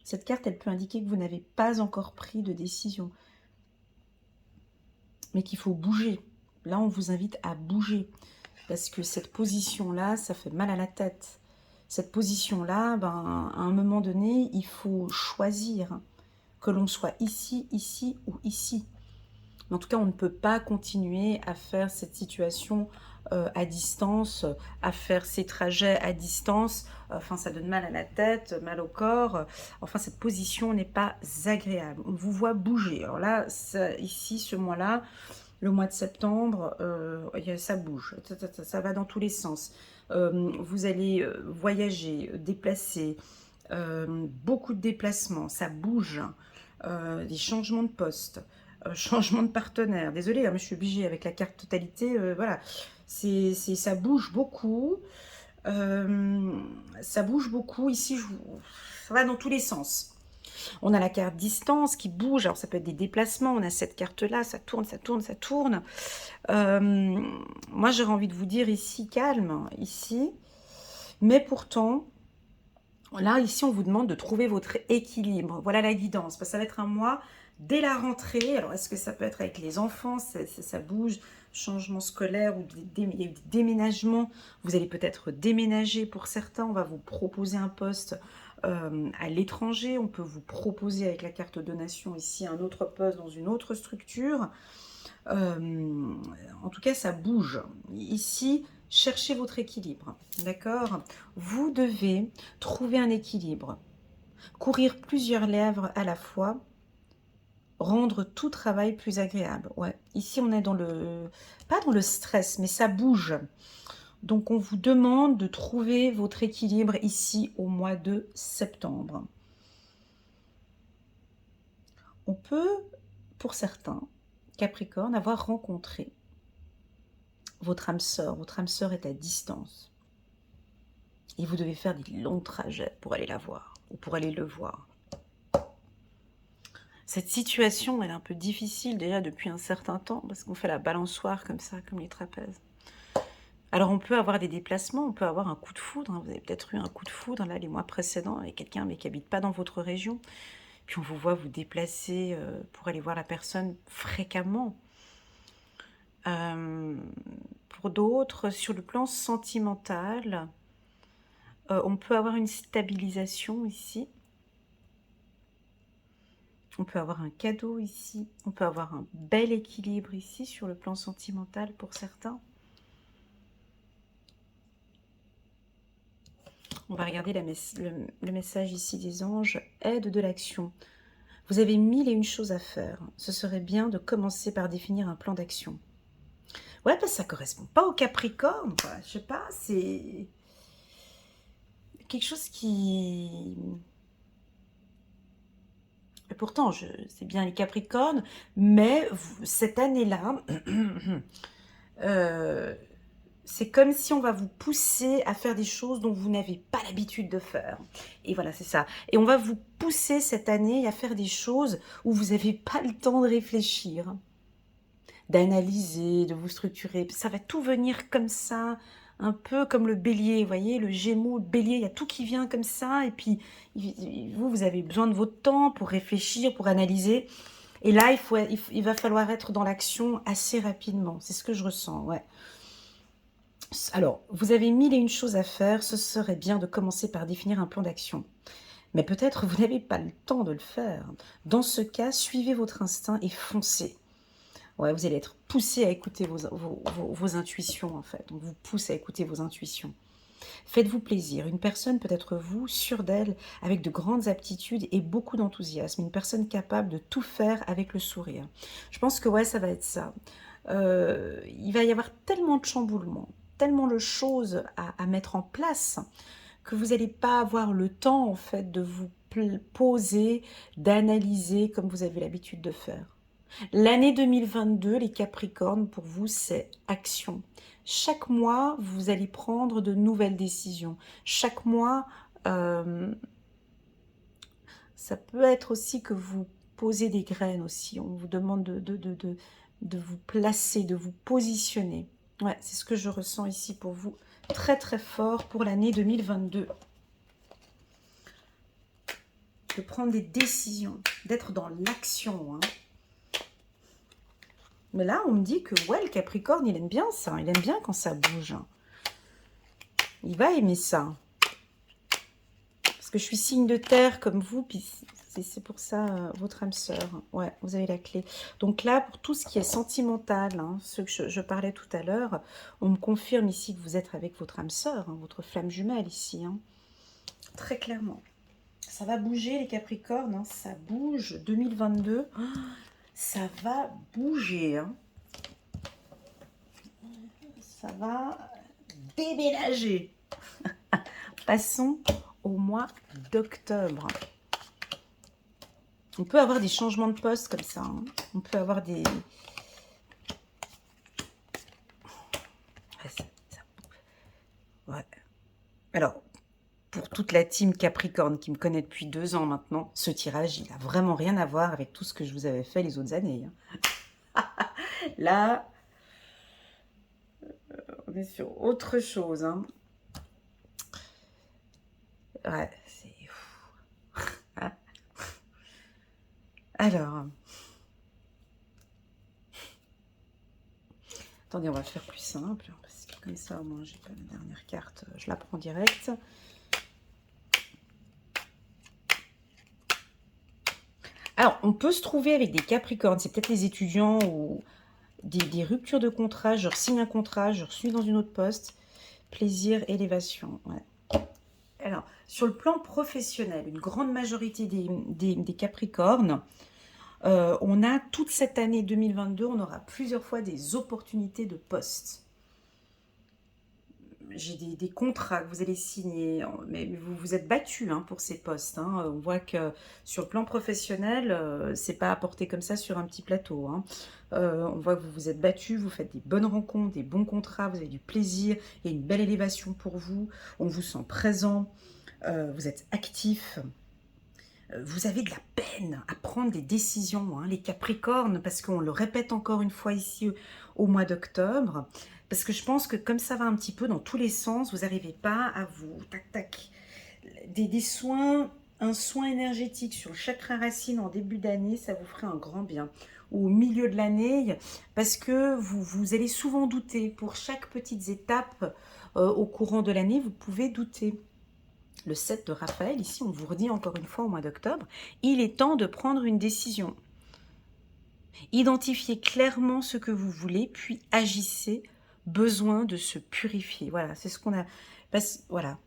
Cette carte, elle peut indiquer que vous n'avez pas encore pris de décision. Mais qu'il faut bouger. Là, on vous invite à bouger. Parce que cette position-là, ça fait mal à la tête. Cette position-là, à un moment donné, il faut choisir. Que l'on soit ici, ici ou ici. En tout cas, on ne peut pas continuer à faire cette situation à distance, à faire ces trajets à distance. Enfin, ça donne mal à la tête, mal au corps. Enfin, cette position n'est pas agréable. On vous voit bouger. Alors là, ici, ce mois-là, le mois de septembre, ça bouge. Ça va dans tous les sens. Vous allez voyager, déplacer, beaucoup de déplacements, ça bouge. Des changements de poste, changement de partenaire. Désolée, hein, mais je suis obligée avec la carte totalité. Voilà, ça bouge beaucoup. Ça bouge beaucoup. Ici, ça va dans tous les sens. On a la carte distance qui bouge. Alors, ça peut être des déplacements. On a cette carte-là. Ça tourne, ça tourne, ça tourne. Moi, j'aurais envie de vous dire ici, calme, ici. Mais pourtant, là, ici, on vous demande de trouver votre équilibre. Voilà la guidance. Parce que ça va être un mois dès la rentrée. Alors, est-ce que ça peut être avec les enfants? Ça bouge, changement scolaire ou il y a eu des déménagements. Vous allez peut-être déménager pour certains. On va vous proposer un poste à l'étranger. On peut vous proposer avec la carte donation ici un autre poste dans une autre structure. En tout cas, ça bouge. Ici, cherchez votre équilibre, d'accord? Vous devez trouver un équilibre, courir plusieurs lèvres à la fois, rendre tout travail plus agréable. Ouais, ici, on est dans pas dans le stress, mais ça bouge. Donc, on vous demande de trouver votre équilibre ici au mois de septembre. On peut, pour certains, Capricorne, avoir rencontré votre âme sœur. Votre âme sœur est à distance. Et vous devez faire des longs trajets pour aller la voir ou pour aller le voir. Cette situation, elle est un peu difficile déjà depuis un certain temps parce qu'on fait la balançoire comme ça, comme les trapèzes. Alors on peut avoir des déplacements, on peut avoir un coup de foudre. Vous avez peut-être eu un coup de foudre là les mois précédents avec quelqu'un mais qui n'habite pas dans votre région. Puis on vous voit vous déplacer pour aller voir la personne fréquemment. Pour d'autres, sur le plan sentimental, on peut avoir une stabilisation ici. On peut avoir un cadeau ici. On peut avoir un bel équilibre ici sur le plan sentimental pour certains. On va regarder le message ici des anges. Aide de l'action. Vous avez 1001 choses à faire. Ce serait bien de commencer par définir un plan d'action. Ouais, parce que ça ne correspond pas au Capricorne, quoi. Je sais pas, c'est quelque chose qui... Et pourtant, c'est bien les Capricornes, mais cette année-là, c'est comme si on va vous pousser à faire des choses dont vous n'avez pas l'habitude de faire. Et voilà, c'est ça. Et on va vous pousser cette année à faire des choses où vous n'avez pas le temps de réfléchir, d'analyser, de vous structurer. Ça va tout venir comme ça, un peu comme le bélier, vous voyez, le gémeau, le bélier, il y a tout qui vient comme ça. Et puis, vous avez besoin de votre temps pour réfléchir, pour analyser. Et là, il va falloir être dans l'action assez rapidement. C'est ce que je ressens, ouais. Alors, vous avez mille et une choses à faire. Ce serait bien de commencer par définir un plan d'action. Mais peut-être vous n'avez pas le temps de le faire. Dans ce cas, suivez votre instinct et foncez. Ouais, vous allez être poussé à écouter vos intuitions, en fait. On vous pousse à écouter vos intuitions. Faites-vous plaisir. Une personne peut être vous, sûre d'elle, avec de grandes aptitudes et beaucoup d'enthousiasme. Une personne capable de tout faire avec le sourire. Je pense que ouais, ça va être ça. Il va y avoir tellement de chamboulements, tellement de choses à mettre en place que vous n'allez pas avoir le temps, en fait, de vous poser, d'analyser comme vous avez l'habitude de faire. L'année 2022, les Capricornes, pour vous, c'est action. Chaque mois, vous allez prendre de nouvelles décisions. Chaque mois, ça peut être aussi que vous posez des graines aussi. On vous demande de vous placer, de vous positionner. Ouais, c'est ce que je ressens ici pour vous. Très très fort pour l'année 2022. De prendre des décisions, d'être dans l'action. Hein. Mais là, on me dit que ouais, le Capricorne, il aime bien ça. Il aime bien quand ça bouge. Il va aimer ça. Parce que je suis signe de terre comme vous, puis c'est pour ça votre âme sœur. Ouais, vous avez la clé. Donc là, pour tout ce qui est sentimental, hein, ce que je parlais tout à l'heure, on me confirme ici que vous êtes avec votre âme sœur, hein, votre flamme jumelle ici. Hein, très clairement. Ça va bouger les Capricornes, hein, ça bouge. 2022, oh, ça va bouger. Hein. Ça va déménager. Passons au mois d'octobre. On peut avoir des changements de poste comme ça. Hein. On peut avoir des... Ouais. Alors, pour toute la team Capricorne qui me connaît depuis 2 ans maintenant, ce tirage, il n'a vraiment rien à voir avec tout ce que je vous avais fait les autres années. Hein. Là, on est sur autre chose. Hein. Ouais, c'est... Alors... Attendez, on va faire plus simple, parce que comme ça, au moins, j'ai pas la dernière carte, je la prends direct. Alors, on peut se trouver avec des Capricornes, c'est peut-être les étudiants ou des ruptures de contrat, je signe un contrat, je suis dans une autre poste, plaisir, élévation. Ouais. Alors, sur le plan professionnel, une grande majorité des Capricornes, on a toute cette année 2022, on aura plusieurs fois des opportunités de poste. J'ai des contrats que vous allez signer, mais vous vous êtes battu hein, pour ces postes. Hein. On voit que sur le plan professionnel, c'est pas apporté comme ça sur un petit plateau. Hein. On voit que vous vous êtes battu, vous faites des bonnes rencontres, des bons contrats, vous avez du plaisir, il y a une belle élévation pour vous, on vous sent présent, vous êtes actif. Vous avez de la peine à prendre des décisions, hein, les Capricornes, parce qu'on le répète encore une fois ici au mois d'octobre, parce que je pense que comme ça va un petit peu dans tous les sens, vous n'arrivez pas à vous... Tac, tac. Des soins, un soin énergétique sur le chakra racine en début d'année, ça vous ferait un grand bien. Ou au milieu de l'année, parce que vous allez souvent douter. Pour chaque petite étape au courant de l'année, vous pouvez douter. Le 7 de Raphaël, ici on vous redit encore une fois au mois d'octobre, il est temps de prendre une décision. Identifiez clairement ce que vous voulez, puis agissez, besoin de se purifier. Voilà, c'est ce qu'on a... Voilà,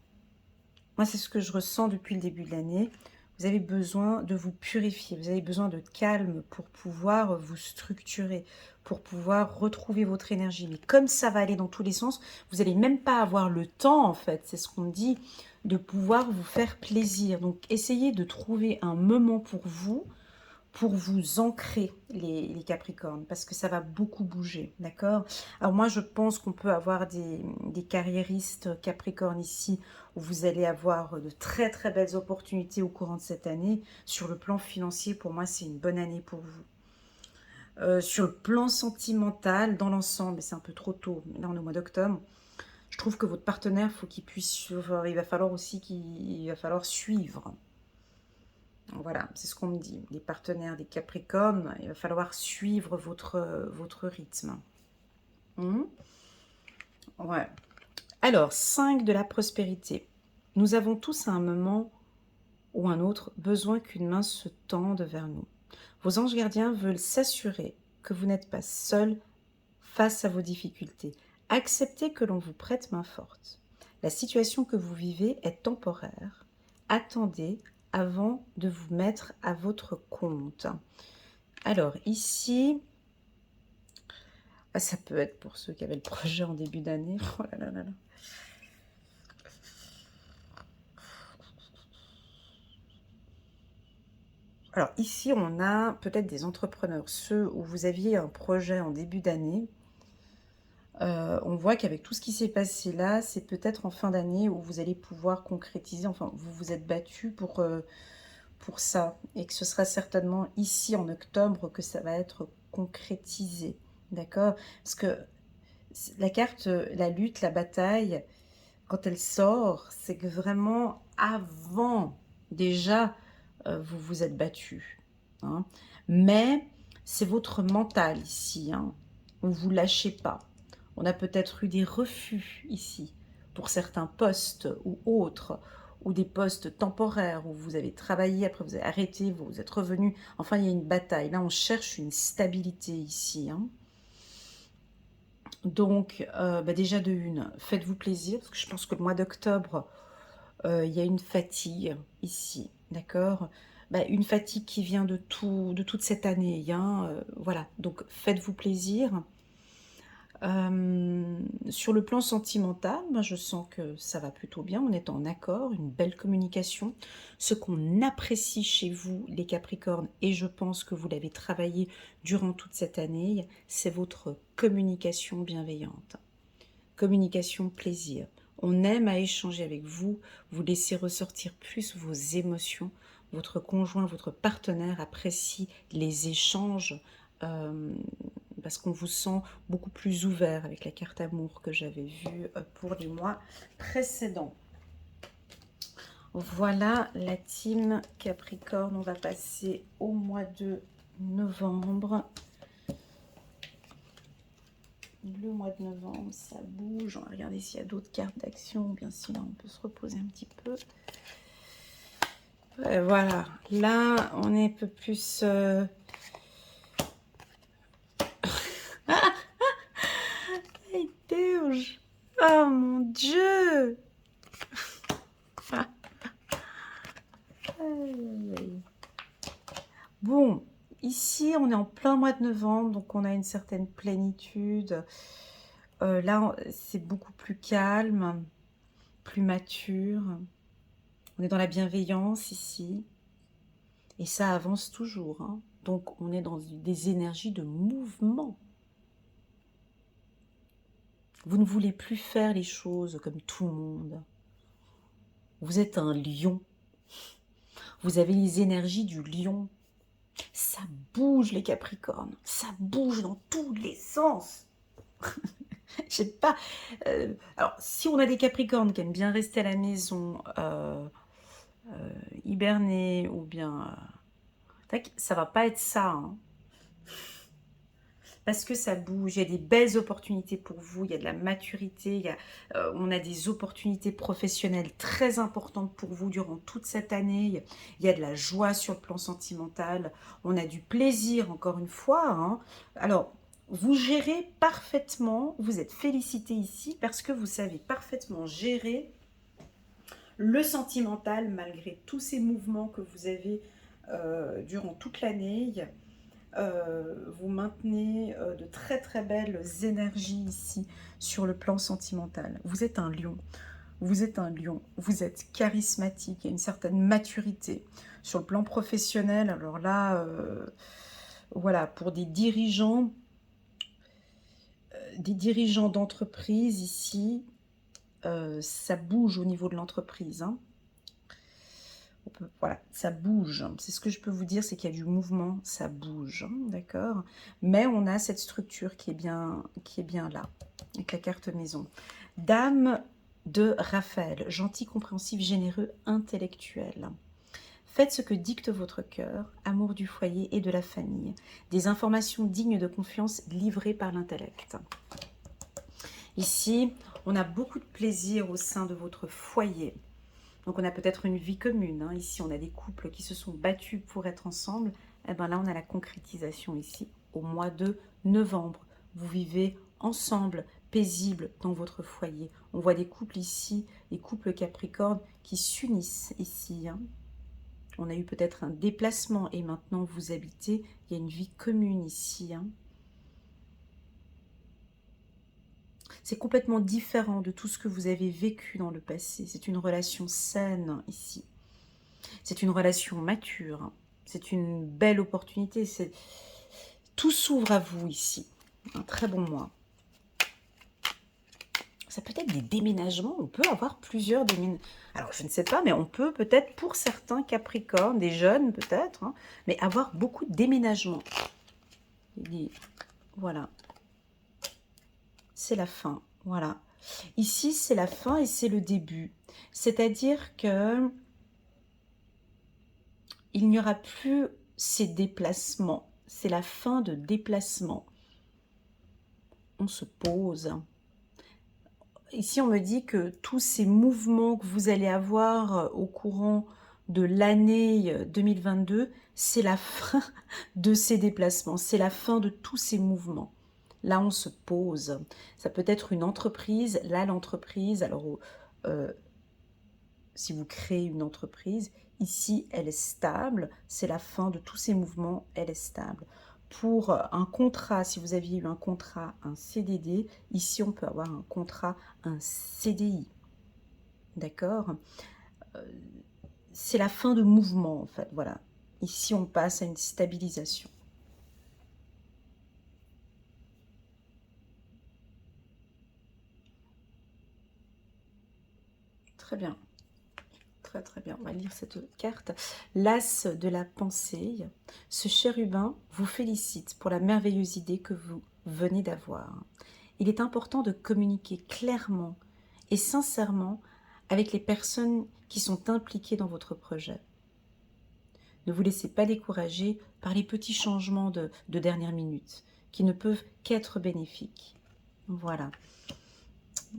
moi c'est ce que je ressens depuis le début de l'année. Vous avez besoin de vous purifier, vous avez besoin de calme pour pouvoir vous structurer, pour pouvoir retrouver votre énergie. Mais comme ça va aller dans tous les sens, vous n'allez même pas avoir le temps, en fait, c'est ce qu'on dit, de pouvoir vous faire plaisir. Donc, essayez de trouver un moment pour vous ancrer, les Capricornes, parce que ça va beaucoup bouger, d'accord? Alors moi, je pense qu'on peut avoir des carriéristes Capricornes ici, où vous allez avoir de très très belles opportunités au courant de cette année. Sur le plan financier, pour moi, c'est une bonne année pour vous. Sur le plan sentimental, dans l'ensemble, c'est un peu trop tôt, là on est au mois d'octobre, je trouve que votre partenaire, faut qu'il puisse, il va falloir aussi qu'il va falloir suivre. Voilà, c'est ce qu'on me dit. Les partenaires des Capricornes, il va falloir suivre votre rythme. Ouais. Alors, 5 de la prospérité. Nous avons tous à un moment ou un autre besoin qu'une main se tende vers nous. Vos anges gardiens veulent s'assurer que vous n'êtes pas seul face à vos difficultés. Acceptez que l'on vous prête main forte. La situation que vous vivez est temporaire. Attendez avant de vous mettre à votre compte. Alors ici, ça peut être pour ceux qui avaient le projet en début d'année. Oh là là là là. Alors ici, on a peut-être des entrepreneurs, ceux où vous aviez un projet en début d'année. On voit qu'avec tout ce qui s'est passé là, c'est peut-être en fin d'année où vous allez pouvoir concrétiser, enfin vous vous êtes battu pour ça, et que ce sera certainement ici en octobre que ça va être concrétisé, d'accord? Parce que la carte, la lutte, la bataille, quand elle sort, c'est que vraiment avant déjà vous vous êtes battu, hein. Mais c'est votre mental ici, hein. Vous lâchez pas. On a peut-être eu des refus ici pour certains postes ou autres, ou des postes temporaires où vous avez travaillé, après vous avez arrêté, vous êtes revenu. Enfin, il y a une bataille. Là, on cherche une stabilité ici, hein. Donc, déjà de une, faites-vous plaisir, parce que je pense que le mois d'octobre, il y a une fatigue ici, d'accord? Une fatigue qui vient de toute cette année, hein, voilà. Donc, faites-vous plaisir. Sur le plan sentimental, moi je sens que ça va plutôt bien, on est en accord, une belle communication. Ce qu'on apprécie chez vous, les Capricornes, et je pense que vous l'avez travaillé durant toute cette année, c'est votre communication bienveillante. Communication plaisir. On aime à échanger avec vous, vous laissez ressortir plus vos émotions. Votre conjoint, votre partenaire apprécie les échanges parce qu'on vous sent beaucoup plus ouvert avec la carte amour que j'avais vue pour les mois précédents. Voilà la team Capricorne. On va passer au mois de novembre. Le mois de novembre, ça bouge. On va regarder s'il y a d'autres cartes d'action ou bien si là on peut se reposer un petit peu. Voilà, là on est un peu plus... Hey, Deus. Oh mon Dieu. Bon, ici on est en plein mois de novembre, donc on a une certaine plénitude. Là, c'est beaucoup plus calme, plus mature. On est dans la bienveillance ici. Et ça avance toujours, hein. Donc, on est dans des énergies de mouvement. Vous ne voulez plus faire les choses comme tout le monde. Vous êtes un lion. Vous avez les énergies du lion. Ça bouge, les Capricornes. Ça bouge dans tous les sens. Je sais pas. Alors, si on a des Capricornes qui aiment bien rester à la maison, hiberner, ou bien... ça va pas être ça, hein. Parce que ça bouge, il y a des belles opportunités pour vous, il y a de la maturité, on a des opportunités professionnelles très importantes pour vous durant toute cette année, il y a de la joie sur le plan sentimental, on a du plaisir encore une fois, hein. Alors, vous gérez parfaitement, vous êtes félicité ici parce que vous savez parfaitement gérer le sentimental malgré tous ces mouvements que vous avez durant toute l'année. Vous maintenez de très très belles énergies ici sur le plan sentimental. Vous êtes un lion, vous êtes un lion, vous êtes charismatique, il y a une certaine maturité. Sur le plan professionnel, alors là, voilà, pour des dirigeants d'entreprise ici, ça bouge au niveau de l'entreprise, hein. Voilà, ça bouge. C'est ce que je peux vous dire, c'est qu'il y a du mouvement, ça bouge, hein, d'accord? Mais on a cette structure qui est bien là, avec la carte maison. Dame de Raphaël, gentil, compréhensif, généreux, intellectuel. Faites ce que dicte votre cœur, amour du foyer et de la famille. Des informations dignes de confiance livrées par l'intellect. Ici, on a beaucoup de plaisir au sein de votre foyer. Donc on a peut-être une vie commune. Hein. Ici, on a des couples qui se sont battus pour être ensemble. Et bien là, on a la concrétisation ici, au mois de novembre. Vous vivez ensemble, paisible dans votre foyer. On voit des couples ici, des couples Capricorne qui s'unissent ici. Hein. On a eu peut-être un déplacement et maintenant vous habitez. Il y a une vie commune ici. Hein. C'est complètement différent de tout ce que vous avez vécu dans le passé. C'est une relation saine ici. C'est une relation mature. C'est une belle opportunité. Tout s'ouvre à vous ici. Un très bon mois. Ça peut être des déménagements. On peut avoir plusieurs déménagements. Alors, je ne sais pas, mais on peut peut-être, pour certains Capricornes, des jeunes peut-être, hein, mais avoir beaucoup de déménagements. Voilà. C'est la fin. Voilà. Ici, c'est la fin et c'est le début. C'est-à-dire que il n'y aura plus ces déplacements. C'est la fin de déplacement. On se pose. Ici, on me dit que tous ces mouvements que vous allez avoir au courant de l'année 2022, c'est la fin de ces déplacements. C'est la fin de tous ces mouvements. Là, on se pose. Ça peut être une entreprise. Là, l'entreprise, alors, si vous créez une entreprise, ici, elle est stable. C'est la fin de tous ces mouvements. Elle est stable. Pour un contrat, si vous aviez eu un contrat, un CDD, ici, on peut avoir un contrat, un CDI. D'accord? C'est la fin de mouvement, en fait. Voilà. Ici, on passe à une stabilisation. Très bien. Très très bien, on va lire cette carte. L'as de la pensée. Ce chérubin vous félicite pour la merveilleuse idée que vous venez d'avoir. Il est important de communiquer clairement et sincèrement avec les personnes qui sont impliquées dans votre projet. Ne vous laissez pas décourager par les petits changements de dernière minute qui ne peuvent qu'être bénéfiques. Voilà.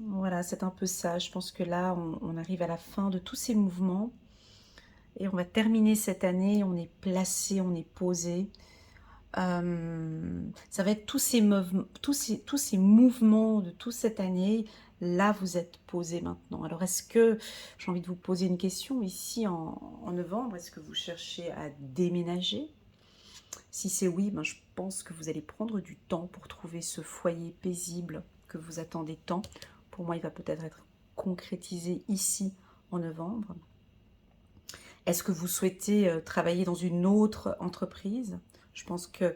Voilà, c'est un peu ça. Je pense que là, on arrive à la fin de tous ces mouvements. Et on va terminer cette année, on est placé, on est posé. Ça va être tous ces mouvements de toute cette année. Là, vous êtes posé maintenant. Alors, est-ce que, j'ai envie de vous poser une question ici en novembre, est-ce que vous cherchez à déménager? Si c'est oui, ben, je pense que vous allez prendre du temps pour trouver ce foyer paisible que vous attendez tant. Pour moi, il va peut-être être concrétisé ici en novembre. Est-ce que vous souhaitez travailler dans une autre entreprise? Je pense que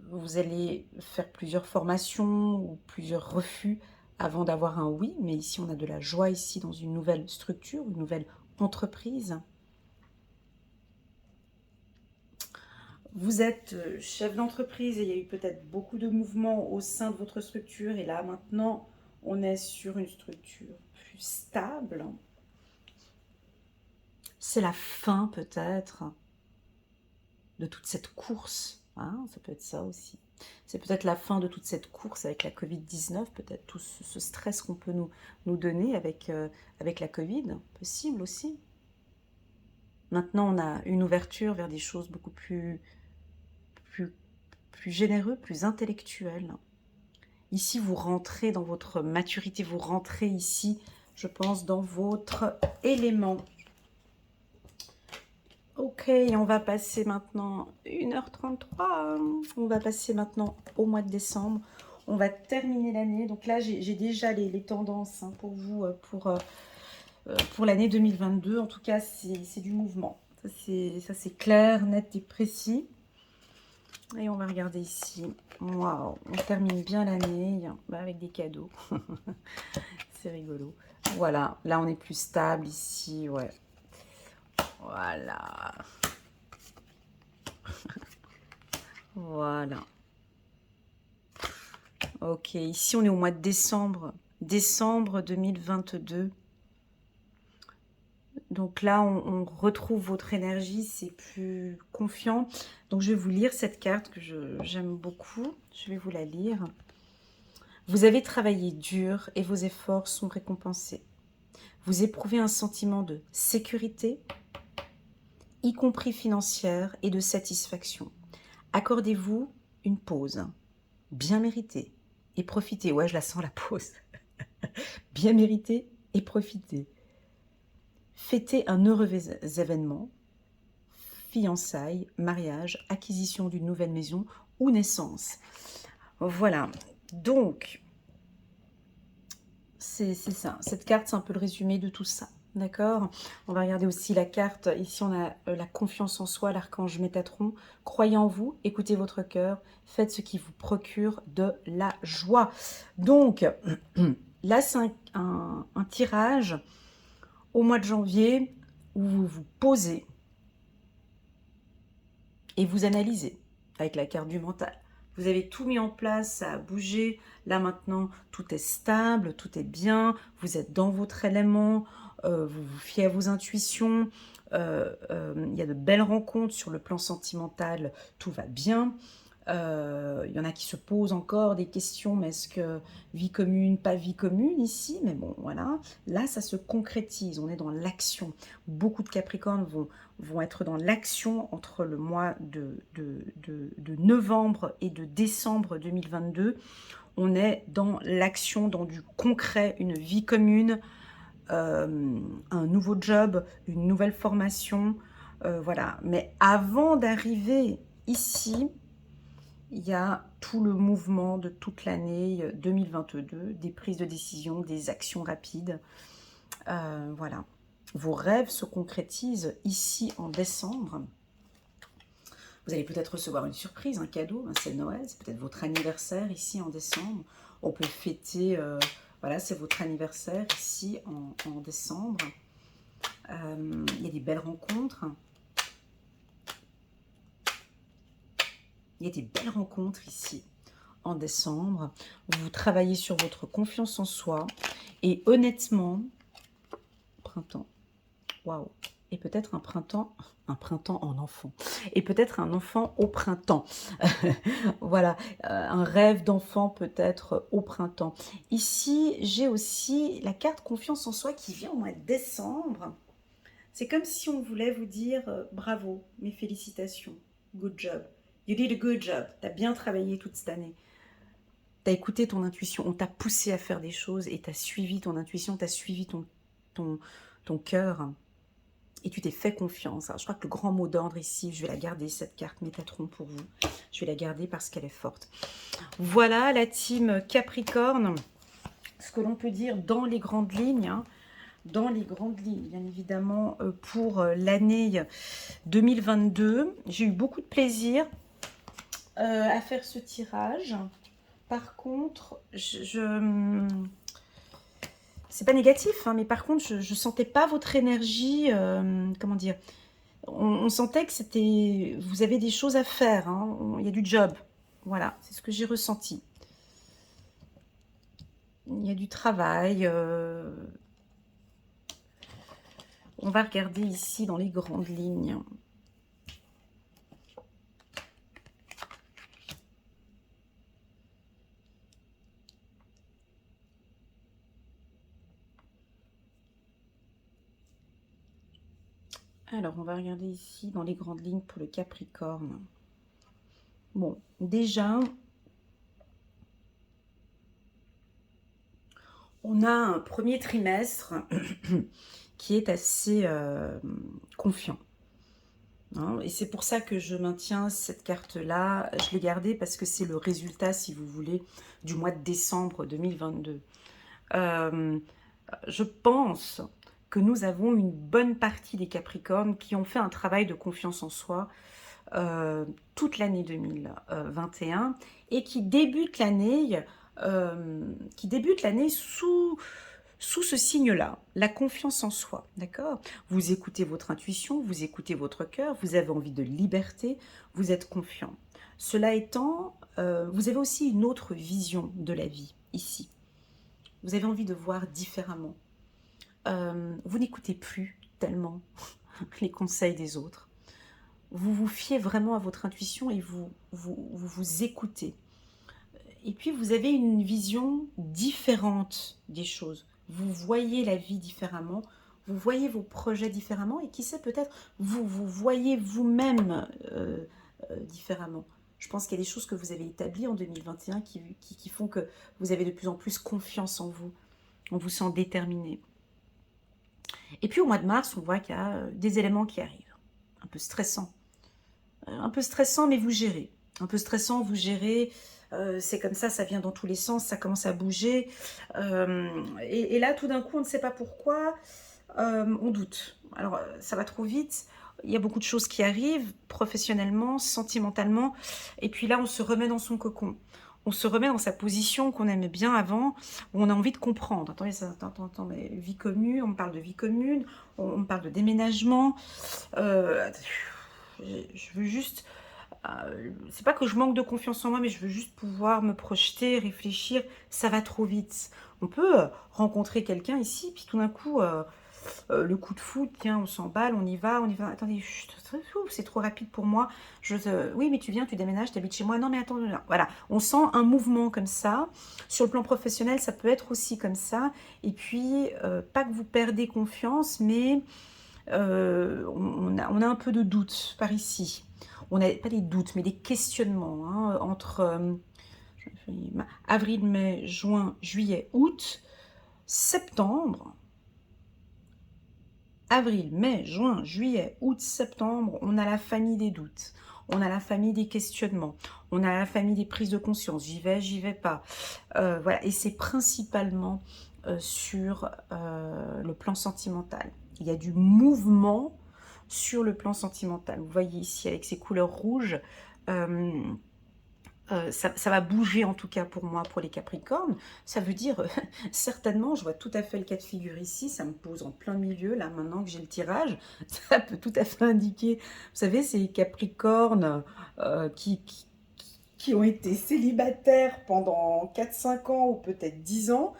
vous allez faire plusieurs formations ou plusieurs refus avant d'avoir un oui. Mais ici, on a de la joie ici dans une nouvelle structure, une nouvelle entreprise. Vous êtes chef d'entreprise et il y a eu peut-être beaucoup de mouvements au sein de votre structure. Et là, maintenant, on est sur une structure plus stable. C'est la fin peut-être de toute cette course. Hein, ça peut être ça aussi. C'est peut-être la fin de toute cette course avec la Covid-19, peut-être tout ce stress qu'on peut nous donner avec la Covid, possible aussi. Maintenant, on a une ouverture vers des choses beaucoup plus généreux, plus intellectuelles. Ici, vous rentrez dans votre maturité, vous rentrez ici, je pense, dans votre élément. Ok, on va passer maintenant 1h33. On va passer maintenant au mois de décembre. On va terminer l'année. Donc là, j'ai déjà les tendances hein, pour vous, pour l'année 2022. En tout cas, c'est du mouvement. Ça, c'est clair, net et précis. Et on va regarder ici. Waouh, on termine bien l'année avec des cadeaux. C'est rigolo. Voilà, là, on est plus stable ici, ouais. Voilà. Voilà. Ok, ici on est au mois de décembre. Décembre 2022. Donc là, on retrouve votre énergie, c'est plus confiant. Donc je vais vous lire cette carte que j'aime beaucoup. Je vais vous la lire. Vous avez travaillé dur et vos efforts sont récompensés. Vous éprouvez un sentiment de sécurité, y compris financière, et de satisfaction. Accordez-vous une pause, bien méritée, et profitez. Ouais, je la sens la pause. Bien méritée et profitez. Fêtez un heureux événement, fiançailles, mariage, acquisition d'une nouvelle maison ou naissance. Voilà, donc c'est ça. Cette carte, c'est un peu le résumé de tout ça. D'accord. On va regarder aussi la carte. Ici, on a la confiance en soi, l'archange Métatron. Croyez en vous, écoutez votre cœur, faites ce qui vous procure de la joie. Donc, là, c'est un tirage au mois de janvier où vous vous posez et vous analysez avec la carte du mental. Vous avez tout mis en place, ça a bougé. Là maintenant, tout est stable, tout est bien. Vous êtes dans votre élément, vous vous fiez à vos intuitions. Il y a de belles rencontres sur le plan sentimental, tout va bien. Il y en a qui se posent encore des questions, mais est-ce que vie commune, pas vie commune ici? Mais bon, voilà. Là, ça se concrétise, on est dans l'action. Beaucoup de Capricornes vont être dans l'action entre le mois de novembre et de décembre 2022. On est dans l'action, dans du concret, une vie commune, un nouveau job, une nouvelle formation. Voilà. Mais avant d'arriver ici, il y a tout le mouvement de toute l'année 2022, des prises de décision, des actions rapides. Voilà. Vos rêves se concrétisent ici en décembre. Vous allez peut-être recevoir une surprise, un cadeau, c'est Noël, c'est peut-être votre anniversaire ici en décembre. On peut fêter, voilà, c'est votre anniversaire ici en décembre. Il y a des belles rencontres. Il y a des belles rencontres ici en décembre. Vous travaillez sur votre confiance en soi. Et honnêtement, printemps, waouh. Et peut-être un printemps en enfant. Et peut-être un enfant au printemps. Voilà, un rêve d'enfant peut-être au printemps. Ici, j'ai aussi la carte confiance en soi qui vient au mois de décembre. C'est comme si on voulait vous dire bravo, mes félicitations, good job. You did a good job. Tu as bien travaillé toute cette année. Tu as écouté ton intuition. On t'a poussé à faire des choses et tu as suivi ton intuition, tu as suivi ton cœur. Et tu t'es fait confiance. Alors, je crois que le grand mot d'ordre ici, je vais la garder, cette carte Métatron pour vous. Je vais la garder parce qu'elle est forte. Voilà la team Capricorne. Ce que l'on peut dire dans les grandes lignes. Hein, dans les grandes lignes, bien évidemment, pour l'année 2022. J'ai eu beaucoup de plaisir à faire ce tirage. Par contre, c'est pas négatif, hein, mais par contre, je sentais pas votre énergie, comment dire, on sentait que c'était, vous avez des choses à faire, hein, il y a du job, voilà, c'est ce que j'ai ressenti. Il y a du travail, on va regarder ici dans les grandes lignes. Alors, on va regarder ici dans les grandes lignes pour le Capricorne. Bon, déjà, on a un premier trimestre qui est assez confiant. Hein, et c'est pour ça que je maintiens cette carte-là. Je l'ai gardée parce que c'est le résultat, si vous voulez, du mois de décembre 2022. Je pense que nous avons une bonne partie des Capricornes qui ont fait un travail de confiance en soi toute l'année 2021 et qui débutent l'année sous ce signe-là, la confiance en soi, d'accord? Vous écoutez votre intuition, vous écoutez votre cœur, vous avez envie de liberté, vous êtes confiant. Cela étant, vous avez aussi une autre vision de la vie, ici. Vous avez envie de voir différemment. Vous n'écoutez plus tellement les conseils des autres. Vous vous fiez vraiment à votre intuition et vous écoutez. Et puis, vous avez une vision différente des choses. Vous voyez la vie différemment, vous voyez vos projets différemment, et qui sait, peut-être, vous voyez vous-même différemment. Je pense qu'il y a des choses que vous avez établies en 2021 qui font que vous avez de plus en plus confiance en vous. On vous sent déterminé. Et puis, au mois de mars, on voit qu'il y a des éléments qui arrivent. Un peu stressants. Un peu stressant, mais vous gérez. Un peu stressant, vous gérez. C'est comme ça vient dans tous les sens, ça commence à bouger. Et là, tout d'un coup, on ne sait pas pourquoi, on doute. Alors, ça va trop vite. Il y a beaucoup de choses qui arrivent, professionnellement, sentimentalement. Et puis là, on se remet dans son cocon. On se remet dans sa position qu'on aimait bien avant, où on a envie de comprendre. Attendez, attends, mais vie commune, on me parle de vie commune, on me parle de déménagement. Je veux juste... c'est pas que je manque de confiance en moi, mais je veux juste pouvoir me projeter, réfléchir. Ça va trop vite. On peut rencontrer quelqu'un ici, puis tout d'un coup, le coup de foudre, tiens, on s'emballe, on y va, on y va. Attendez, c'est trop rapide pour moi. Oui, mais tu viens, tu déménages, tu habites chez moi. Non, mais attends, non. Voilà. On sent un mouvement comme ça. Sur le plan professionnel, ça peut être aussi comme ça. Et puis, pas que vous perdez confiance, mais on a un peu de doute par ici. On n'a pas des doutes, mais des questionnements entre avril, mai, juin, juillet, août, septembre. Avril, mai, juin, juillet, août, septembre, on a la famille des doutes. On a la famille des questionnements. On a la famille des prises de conscience. J'y vais pas. Voilà. Et c'est principalement sur le plan sentimental. Il y a du mouvement sur le plan sentimental. Vous voyez ici avec ces couleurs rouges, ça va bouger en tout cas pour moi, pour les Capricornes. Ça veut dire, certainement, je vois tout à fait le cas de figure ici, ça me pose en plein milieu, là maintenant que j'ai le tirage, ça peut tout à fait indiquer, vous savez, ces Capricornes qui ont été célibataires pendant 4-5 ans ou peut-être 10 ans,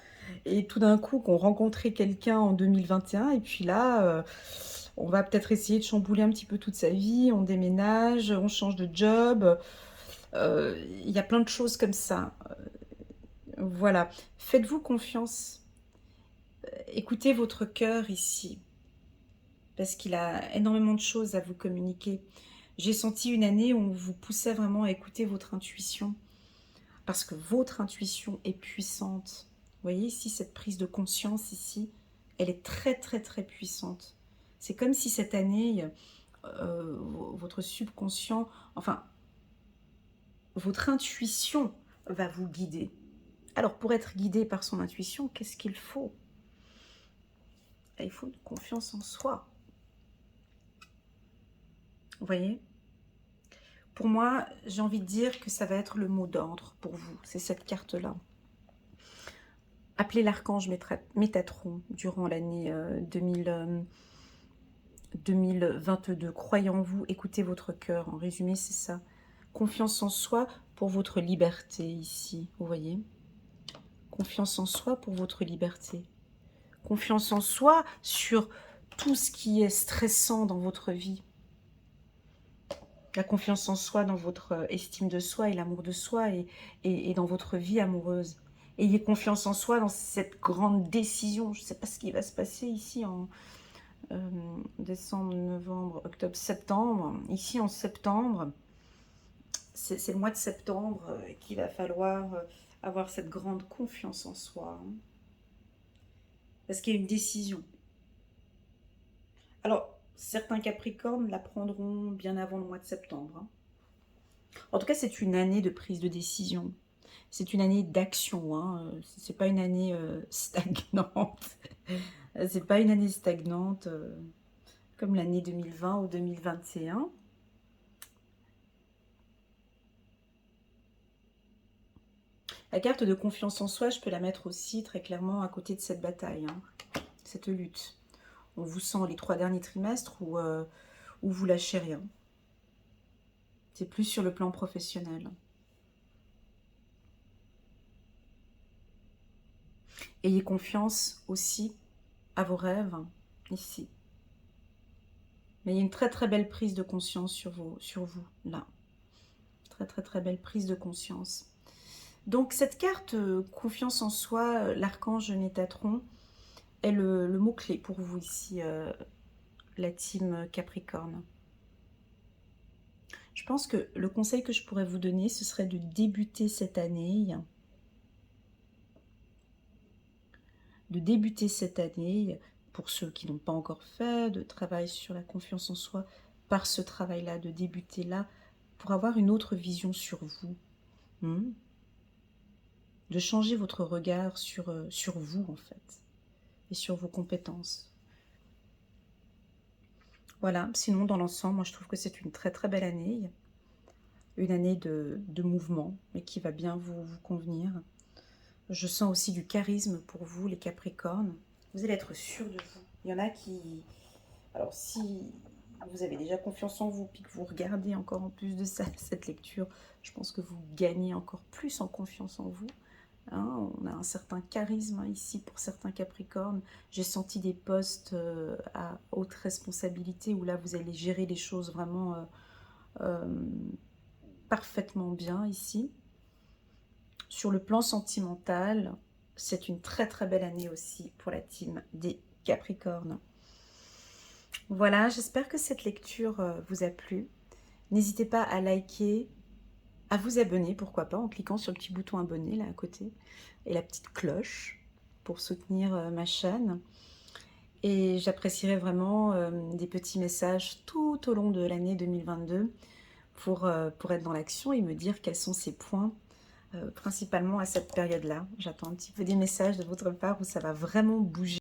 et tout d'un coup qu'on rencontrait quelqu'un en 2021, et puis là, on va peut-être essayer de chambouler un petit peu toute sa vie, on déménage, on change de job, il y a plein de choses comme ça. Voilà, faites-vous confiance, écoutez votre cœur ici, parce qu'il a énormément de choses à vous communiquer. J'ai senti une année où on vous poussait vraiment à écouter votre intuition, parce que votre intuition est puissante. Vous voyez ici, cette prise de conscience ici, elle est très très très puissante. C'est comme si cette année, votre subconscient, enfin, votre intuition va vous guider. Alors, pour être guidé par son intuition, qu'est-ce qu'il faut? Il faut une confiance en soi. Vous voyez? Pour moi, j'ai envie de dire que ça va être le mot d'ordre pour vous. C'est cette carte-là. Appelez l'archange Métatron durant l'année 2022. Croyez en vous, écoutez votre cœur. En résumé, c'est ça. Confiance en soi pour votre liberté ici. Vous voyez? Confiance en soi pour votre liberté. Confiance en soi sur tout ce qui est stressant dans votre vie. La confiance en soi dans votre estime de soi et l'amour de soi et dans votre vie amoureuse. Ayez confiance en soi dans cette grande décision. Je ne sais pas ce qui va se passer ici en décembre, novembre, octobre, septembre. Ici en septembre, c'est le mois de septembre qu'il va falloir avoir cette grande confiance en soi. Parce qu'il y a une décision. Alors, certains Capricornes la prendront bien avant le mois de septembre. En tout cas, c'est une année de prise de décision. C'est une année d'action. C'est pas une année stagnante. C'est pas une année stagnante comme l'année 2020 ou 2021. La carte de confiance en soi, je peux la mettre aussi très clairement à côté de cette bataille, cette lutte. On vous sent les 3 derniers trimestres où vous lâchez rien. C'est plus sur le plan professionnel. Ayez confiance aussi à vos rêves, ici. Mais il y a une très très belle prise de conscience sur vous, là. Très très très belle prise de conscience. Donc cette carte confiance en soi, l'archange Métatron, est le mot-clé pour vous ici, la team Capricorne. Je pense que le conseil que je pourrais vous donner, ce serait de débuter cette année. Pour ceux qui n'ont pas encore fait de travail sur la confiance en soi, par ce travail-là, de débuter là, pour avoir une autre vision sur vous. De changer votre regard sur vous, en fait, et sur vos compétences. Voilà, sinon, dans l'ensemble, moi, je trouve que c'est une très, très belle année. Une année de mouvement, mais qui va bien vous convenir. Je sens aussi du charisme pour vous, les Capricornes. Vous allez être sûr de vous. Il y en a qui... Alors, si vous avez déjà confiance en vous, puis que vous regardez encore en plus de ça, cette lecture, je pense que vous gagnez encore plus en confiance en vous. Hein, on a un certain charisme ici pour certains Capricornes. J'ai senti des postes à haute responsabilité où là, vous allez gérer les choses vraiment parfaitement bien ici. Sur le plan sentimental, c'est une très très belle année aussi pour la team des Capricornes. Voilà, j'espère que cette lecture vous a plu. N'hésitez pas à liker, à vous abonner, pourquoi pas, en cliquant sur le petit bouton abonné là à côté, et la petite cloche pour soutenir ma chaîne. Et j'apprécierais vraiment des petits messages tout au long de l'année 2022 pour être dans l'action et me dire quels sont ces points, principalement à cette période-là. J'attends un petit peu des messages de votre part où ça va vraiment bouger.